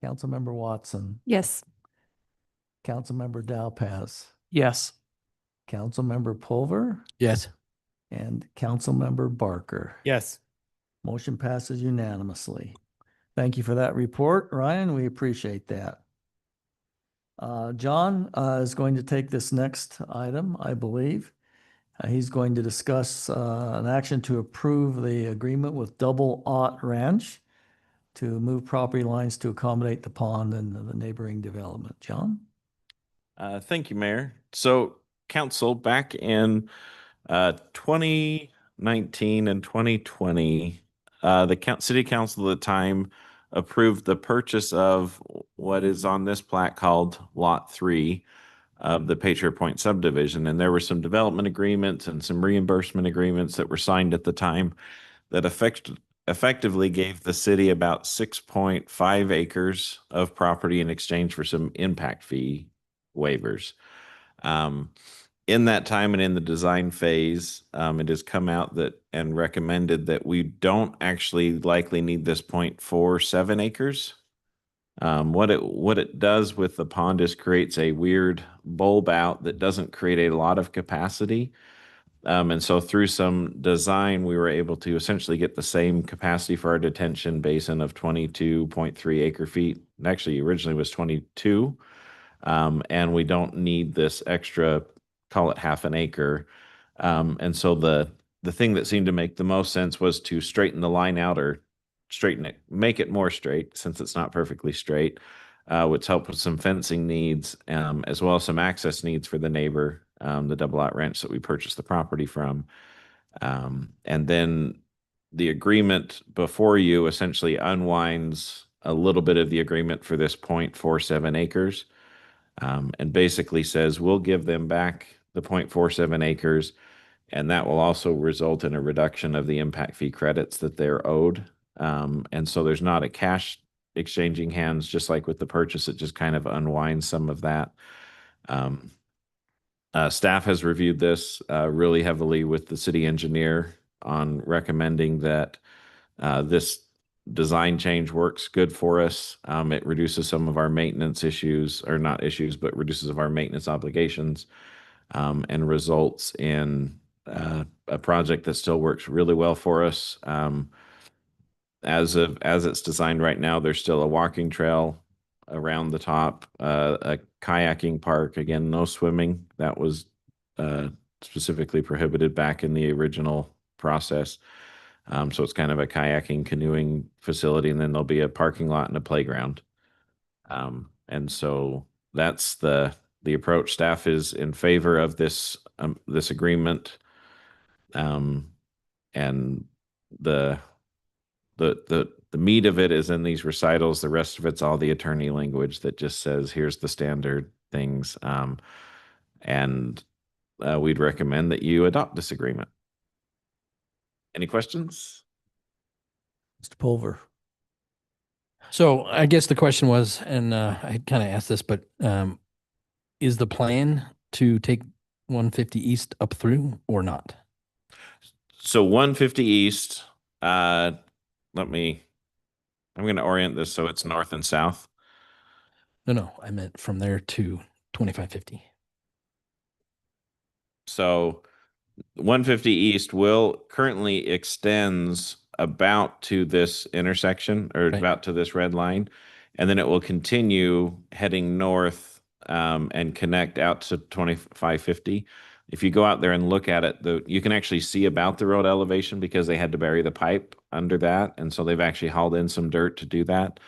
Councilmember Watson. Yes. Councilmember Dalpaz. Yes. Councilmember Pulver. Yes. And Councilmember Barker. Yes. Motion passes unanimously. Thank you for that report, Ryan. We appreciate that. John is going to take this next item, I believe. He's going to discuss an action to approve the agreement with Double Aught Ranch to move property lines to accommodate the pond and the neighboring development. John? thank you, Mayor. So council, back in 2019 and 2020, the city council at the time approved the purchase of what is on this plat called Lot 3 of the Patriot Point subdivision. And there were some development agreements and some reimbursement agreements that were signed at the time that effectively gave the city about 6.5 acres of property in exchange for some impact fee waivers. In that time and in the design phase, it has come out that and recommended that we don't actually likely need this 0.47 acres. What it does with the pond is creates a weird bulb out that doesn't create a lot of capacity. And so through some design, we were able to essentially get the same capacity for our detention basin of 22.3 acre feet. It actually originally was 22. And we don't need this extra, call it half an acre. And so the thing that seemed to make the most sense was to straighten the line out or straighten it, make it more straight since it's not perfectly straight, which helped with some fencing needs, as well as some access needs for the neighbor, the Double Aught Ranch that we purchased the property from. And then the agreement before you essentially unwinds a little bit of the agreement for this 0.47 acres. And basically says we'll give them back the 0.47 acres, and that will also result in a reduction of the impact fee credits that they're owed. And so there's not a cash exchanging hands, just like with the purchase, it just kind of unwinds some of that. Staff has reviewed this really heavily with the city engineer on recommending that this design change works good for us. It reduces some of our maintenance issues, or not issues, but reduces of our maintenance obligations, and results in a project that still works really well for us. as it's designed right now, there's still a walking trail around the top, a kayaking park. Again, no swimming. That was specifically prohibited back in the original process. So it's kind of a kayaking, canoeing facility, and then there'll be a parking lot and a playground. And so that's the approach. Staff is in favor of this agreement. And the meat of it is in these recitals. The rest of it's all the attorney language that just says, here's the standard things. And we'd recommend that you adopt this agreement. Any questions? Mr. Pulver. So I guess the question was, and I kind of asked this, but is the plan to take 150 East up through or not? So 150 East, I'm going to orient this so it's north and south. No, I meant from there to 2550. So 150 East currently extends about to this intersection, or about to this red line, and then it will continue heading north and connect out to 2550. If you go out there and look at it, you can actually see about the road elevation because they had to bury the pipe under that, and so they've actually hauled in some dirt to do that.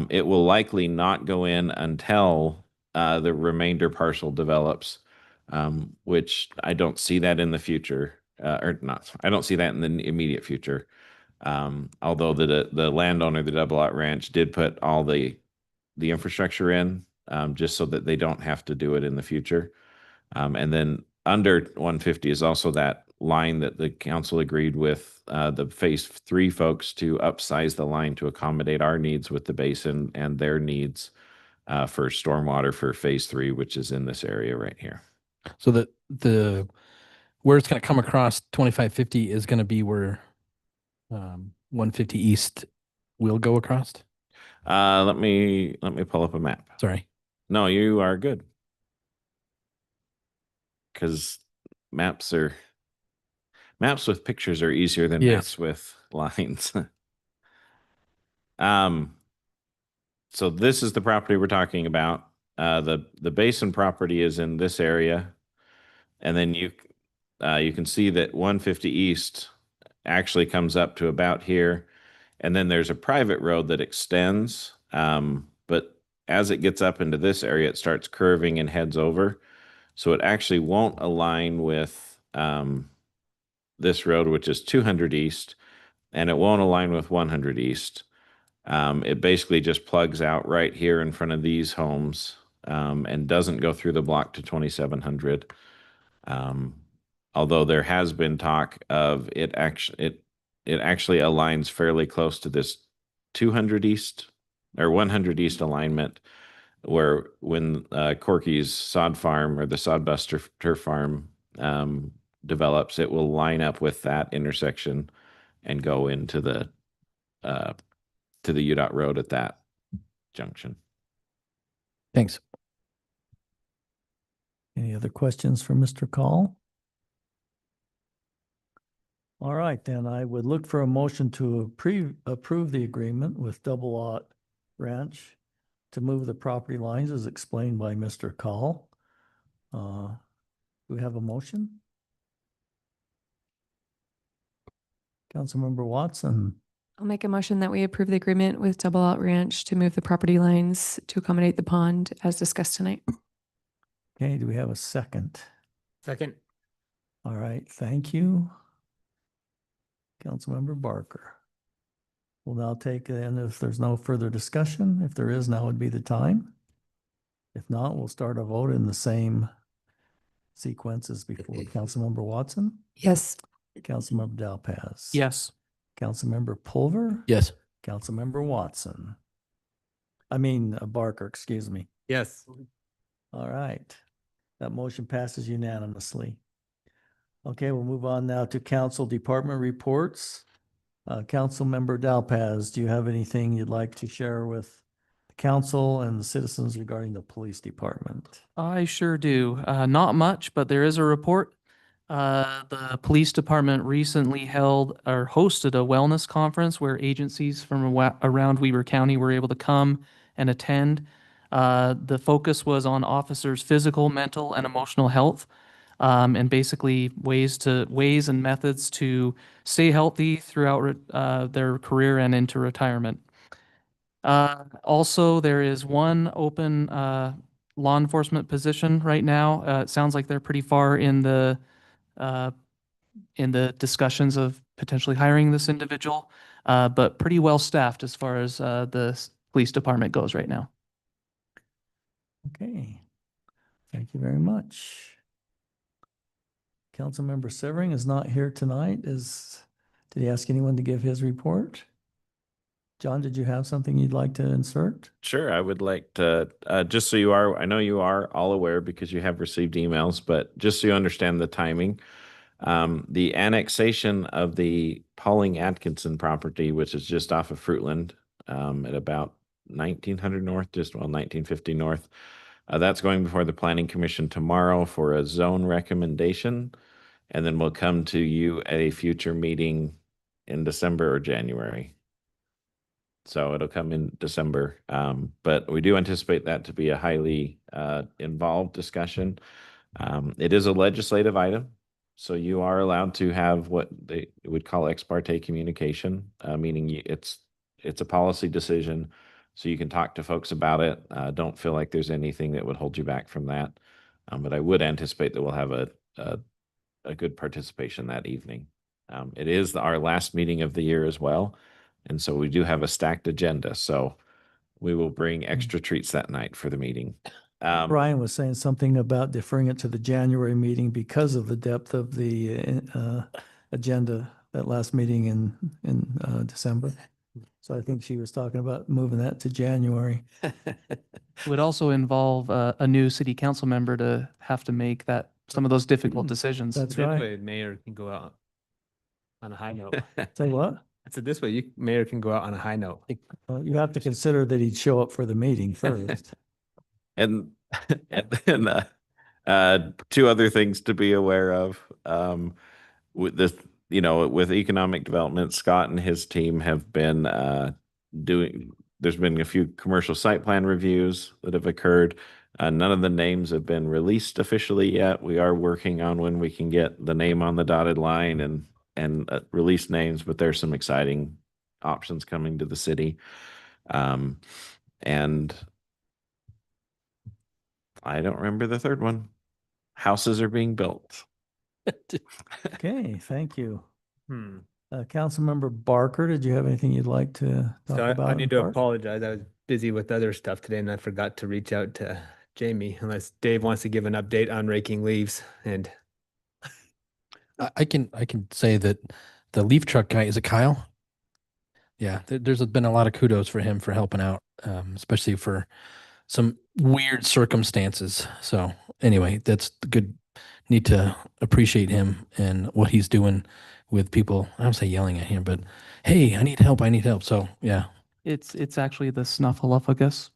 It will likely not go in until the remainder parcel develops, which I don't see that in the future, or not. I don't see that in the immediate future. Although the landowner, the Double Lot Ranch, did put all the infrastructure in, just so that they don't have to do it in the future. And then under 150 is also that line that the council agreed with the phase 3 folks to upsize the line to accommodate our needs with the basin and their needs for stormwater for phase 3, which is in this area right here. So the where it's going to come across 2550 is going to be where 150 East will go across? Let me pull up a map. Sorry. No, you are good. Because maps with pictures are easier than maps with lines. So this is the property we're talking about. The basin property is in this area, and then you can see that 150 East actually comes up to about here, and then there's a private road that extends, but as it gets up into this area, it starts curving and heads over. So it actually won't align with this road, which is 200 East, and it won't align with 100 East. It basically just plugs out right here in front of these homes and doesn't go through the block to 2700. Although there has been talk of it actually aligns fairly close to this 200 East or 100 East alignment, where when Corky's sod farm or the Sodbuster turf farm develops, it will line up with that intersection and go into the to the UDOT road at that junction. Thanks. Any other questions for Mr. Call? All right, then I would look for a motion to approve the agreement with Double Lot Ranch to move the property lines as explained by Mr. Call. Do we have a motion? Councilmember Watson. I'll make a motion that we approve the agreement with Double Lot Ranch to move the property lines to accommodate the pond as discussed tonight. Okay, do we have a second? Second. All right, thank you. Councilmember Barker. We'll now take, and if there's no further discussion, if there is, now would be the time. If not, we'll start a vote in the same sequence as before. Councilmember Watson? Yes. Councilmember Dalpaz? Yes. Councilmember Pulver? Yes. Councilmember Watson? Barker, excuse me. Yes. All right. That motion passes unanimously. Okay, we'll move on now to council department reports. Councilmember Dalpaz, do you have anything you'd like to share with the council and the citizens regarding the police department? I sure do. Not much, but there is a report. The police department recently held or hosted a wellness conference where agencies from around Weber County were able to come and attend. The focus was on officers' physical, mental, and emotional health, and basically ways and methods to stay healthy throughout their career and into retirement. Also, there is one open law enforcement position right now. It sounds like they're pretty far in the discussions of potentially hiring this individual, but pretty well staffed as far as the police department goes right now. Okay. Thank you very much. Councilmember Severing is not here tonight. Did he ask anyone to give his report? John, did you have something you'd like to insert? Sure, I would like to, just so you are, I know you are all aware because you have received emails, but just so you understand the timing, the annexation of the Pauling Atkinson property, which is just off of Fruitland, at about 1900 North, 1950 North, that's going before the Planning Commission tomorrow for a zone recommendation, and then we'll come to you at a future meeting in December or January. So it'll come in December, but we do anticipate that to be a highly involved discussion. It is a legislative item, so you are allowed to have what they would call ex parte communication, meaning it's a policy decision, so you can talk to folks about it. Don't feel like there's anything that would hold you back from that, but I would anticipate that we'll have a good participation that evening. It is our last meeting of the year as well. And so we do have a stacked agenda, so we will bring extra treats that night for the meeting. Brian was saying something about deferring it to the January meeting because of the depth of the agenda, that last meeting in December. So I think she was talking about moving that to January. It would also involve a new city council member to have to make some of those difficult decisions. That's right. Way mayor can go out on a high note. Say what? I said this way, mayor can go out on a high note. Well, you have to consider that he'd show up for the meeting first. And then two other things to be aware of. With this, with economic development, Scott and his team have been there's been a few commercial site plan reviews that have occurred. None of the names have been released officially yet. We are working on when we can get the name on the dotted line and release names, but there's some exciting options coming to the city. And I don't remember the third one. Houses are being built. Okay, thank you. Councilmember Barker, did you have anything you'd like to talk So about? I need in to part? apologize. I was busy with other stuff today and I forgot to reach out to Jamie, unless Dave wants to give an update on raking leaves. And I can say that the leaf truck guy, is it Kyle? Yeah, there's been a lot of kudos for him for helping out, especially for some weird circumstances. So anyway, that's good. Need to appreciate him and what he's doing with people. I don't say yelling at him, but hey, I need help. I need help. So yeah. It's actually the snuffleupagus.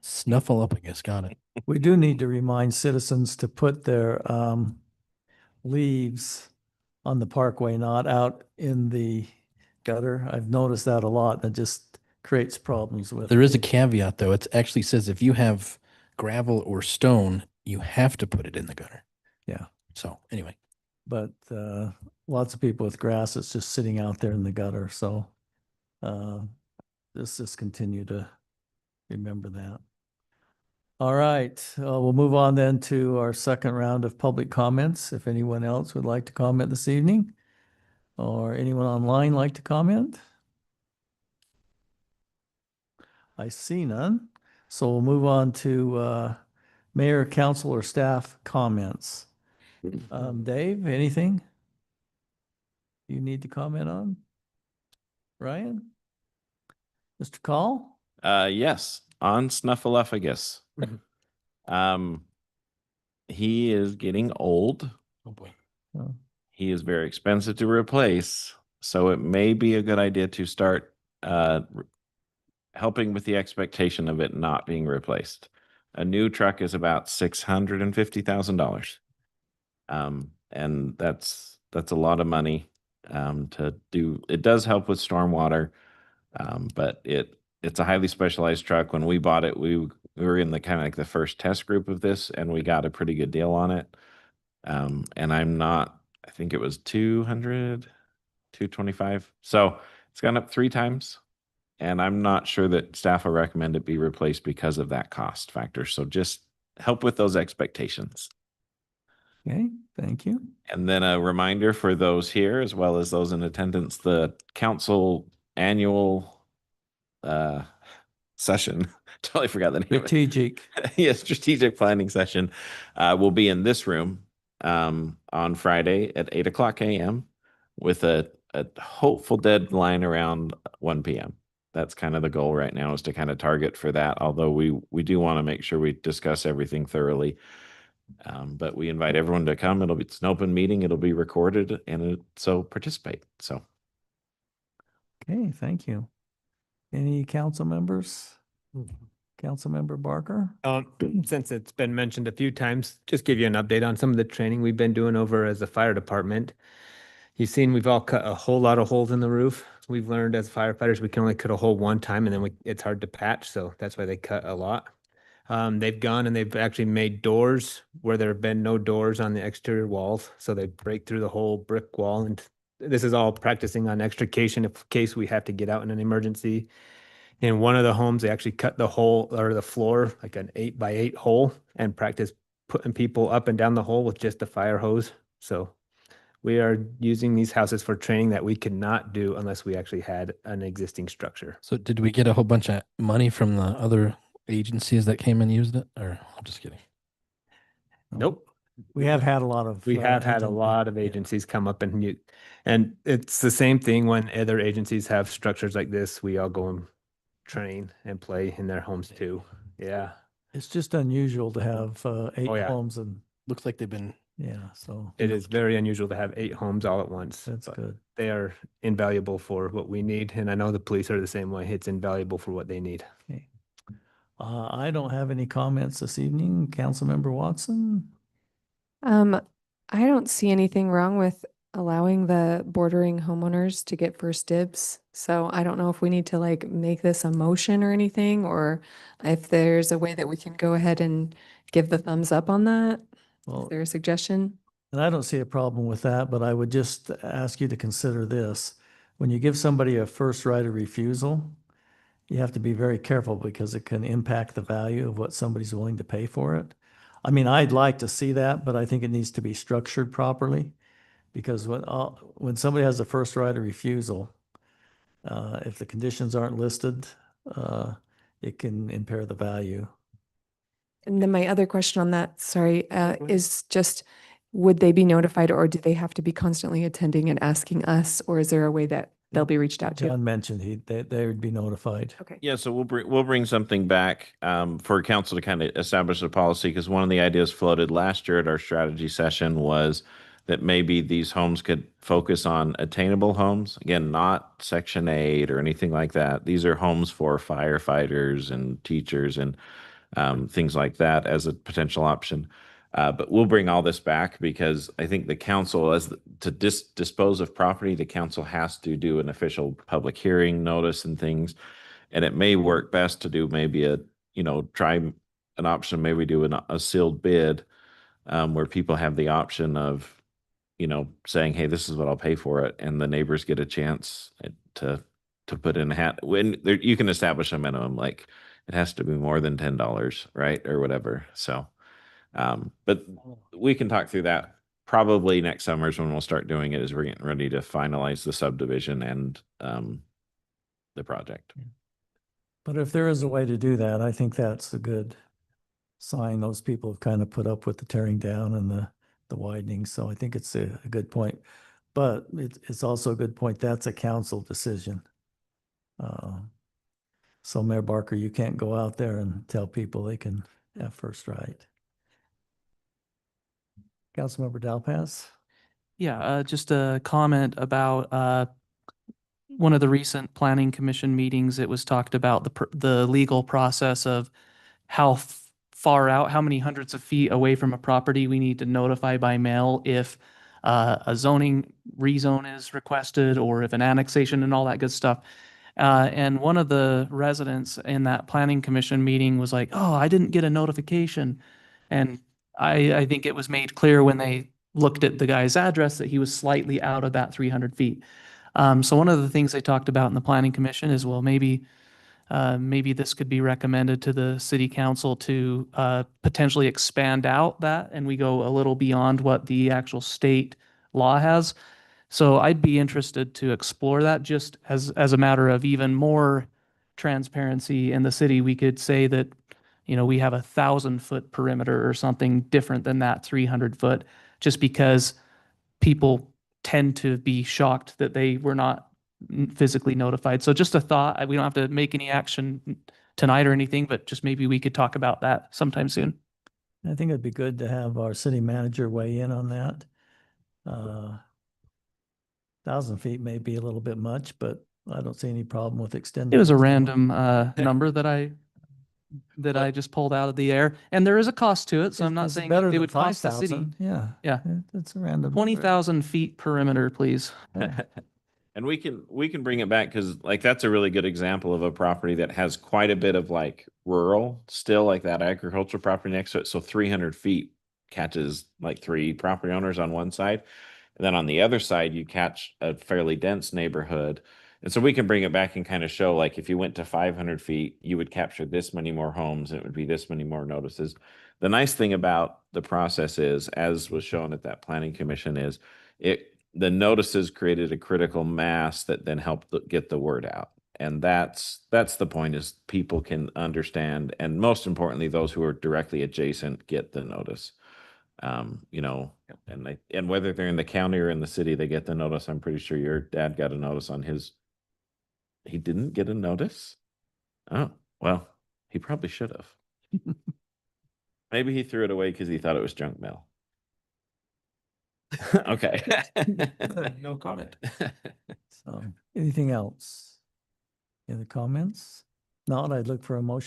Snuffleupagus, got it. We do need to remind citizens to put their leaves on the parkway, not out in the gutter. I've noticed that a lot. That just creates problems with. There is a caveat though. It actually says if you have gravel or stone, you have to put it in the gutter. Yeah. So anyway. But lots of people with grass, it's just sitting out there in the gutter. So let's just continue to remember that. All right, we'll move on then to our second round of public comments. If anyone else would like to comment this evening, or anyone online like to comment? I see none. So we'll move on to mayor, council, or staff comments. Dave, anything you need to comment on? Ryan? Mr. Call? Yes, on Snuffleupagus. He is getting old. Oh boy. Oh. He is very expensive to replace, so it may be a good idea to start helping with the expectation of it not being replaced. A new truck is about $650,000. And and that's a lot of money to do. It does help with stormwater, but it's a highly specialized truck. When we bought it, we were in the kind of like the first test group of this, and we got a pretty good deal on it. And I think it was 225. So it's gone up 3 times. And I'm not sure that staff will recommend it be replaced because of that cost factor. So just help with those expectations. Okay, thank you. And then a reminder for those here, as well as those in attendance, the council annual session, totally forgot the name of it. Strategic. Yeah, strategic planning session will be in this room on Friday at 8:00 a.m. with a hopeful deadline around 1 p.m. That's kind of the goal right now, is to kind of target for that. Although we do want to make sure we discuss everything thoroughly. But we invite everyone to come. It's an open meeting. It'll be recorded, and so participate. So. Okay, thank you. Any council members? Councilmember Barker? Since it's been mentioned a few times, just give you an update on some of the training we've been doing over as a fire department. You've seen we've all cut a whole lot of holes in the roof. We've learned as firefighters we can only cut a hole one time, and then it's hard to patch, so that's why they cut a lot. They've gone and they've actually made doors where there have been no doors on the exterior walls, so they break through the whole brick wall. And this is all practicing on extrication in case we have to get out in an emergency. In one of the homes, they actually cut the hole or the floor like an 8x8 hole and practice putting people up and down the hole with just a fire hose. So we are using these houses for training that we could not do unless we actually had an existing structure. So did we get a whole bunch of money from the other agencies that came and used it? Or I'm just kidding. Nope. We have had a lot of. We have had a lot of agencies come up and it's the same thing when other agencies have structures like this. We all go and train and play in their homes too. Yeah. It's just unusual to have 8 Oh, yeah. homes, and looks like they've been. Yeah, so It is very unusual to have 8 homes all at once. that's but good. They are invaluable for what we need. And I know the police are the same way. It's invaluable for what they need. Okay. I don't have any comments this evening. Councilmember Watson? I don't see anything wrong with allowing the bordering homeowners to get first dibs. So I don't know if we need to like make this a motion or anything, or if there's a way that we can go ahead and give the thumbs up on that. Well, Is there a suggestion? and I don't see a problem with that, but I would just ask you to consider this. When you give somebody a first right of refusal, you have to be very careful because it can impact the value of what somebody's willing to pay for it. I mean, I'd like to see that, but I think it needs to be structured properly. Because when somebody has a first right of refusal, if the conditions aren't listed, it can impair the value. And then my other question on that, sorry, is just, would they be notified, or do they have to be constantly attending and asking us, or is there a way that they'll be reached out to? John mentioned they would be notified. Okay. Yeah, so we'll bring something back for council to kind of establish a policy, because one of the ideas floated last year at our strategy session was that maybe these homes could focus on attainable homes. Again, not Section 8 or anything like that. These are homes for firefighters and teachers and things like that as a potential option. But we'll bring all this back because I think the council, to dispose of property, the council has to do an official public hearing notice and things. And it may work best to do maybe try an option, maybe do a sealed bid where people have the option of, saying, hey, this is what I'll pay for it. And the neighbors get a chance to put in a hat. When you can establish a minimum, like it has to be more than $10, right? Or whatever. So, but we can talk through that probably next summer is when we'll start doing it, as we're getting ready to finalize the subdivision and the project. But if there is a way to do that, I think that's a good sign. Those people have kind of put up with the tearing down and the widening. So I think it's a good point. But it's also a good point. That's a council decision. So Mayor Barker, you can't go out there and tell people they can have first right. Councilmember Dalpas? Yeah, just a comment about one of the recent planning commission meetings. It was talked about the legal process of how far out, how many hundreds of feet away from a property we need to notify by mail if a zoning rezone is requested or if an annexation and all that good stuff. And one of the residents in that planning commission meeting was like, "Oh, I didn't get a notification." And I think it was made clear when they looked at the guy's address that he was slightly out of that 300 feet. So one of the things they talked about in the planning commission is, well, maybe this could be recommended to the city council to potentially expand out that, and we go a little beyond what the actual state law has. So I'd be interested to explore that just as a matter of even more transparency in the city. We could say that, we have 1,000-foot perimeter or something different than that 300-foot, just because people tend to be shocked that they were not physically notified. So just a thought. We don't have to make any action tonight or anything, but just maybe we could talk about that sometime soon. I think it'd be good to have our city manager weigh in on that. 1,000 feet may be a little bit much, but I don't see any problem with extending. It was a it. random number that I just pulled out of the air, and there is a cost to it. So I'm not It's saying better it than would cost the city. 5,000. Yeah. Yeah. It's a random. 20,000 feet perimeter, please. And we can bring it back because like that's a really good example of a property that has quite a bit of like rural still, like that agricultural property next to it. So 300 feet catches like 3 property owners on one side. And then on the other side, you catch a fairly dense neighborhood. And so we can bring it back and kind of show like if you went to 500 feet, you would capture this many more homes. And it would be this many more notices. The nice thing about the process is, as was shown at that planning commission, is the notices created a critical mass that then helped get the word out. And that's the point, is people can understand. And most importantly, those who are directly adjacent get the notice. And whether they're in the county or in the city, they get the notice. I'm pretty sure your dad got a notice on his. He didn't get a notice? Oh, well, he probably should have. Maybe he threw it away because he thought it was junk mail. Okay. No comment. So, anything else? Any other comments? Not, I'd look for a motion.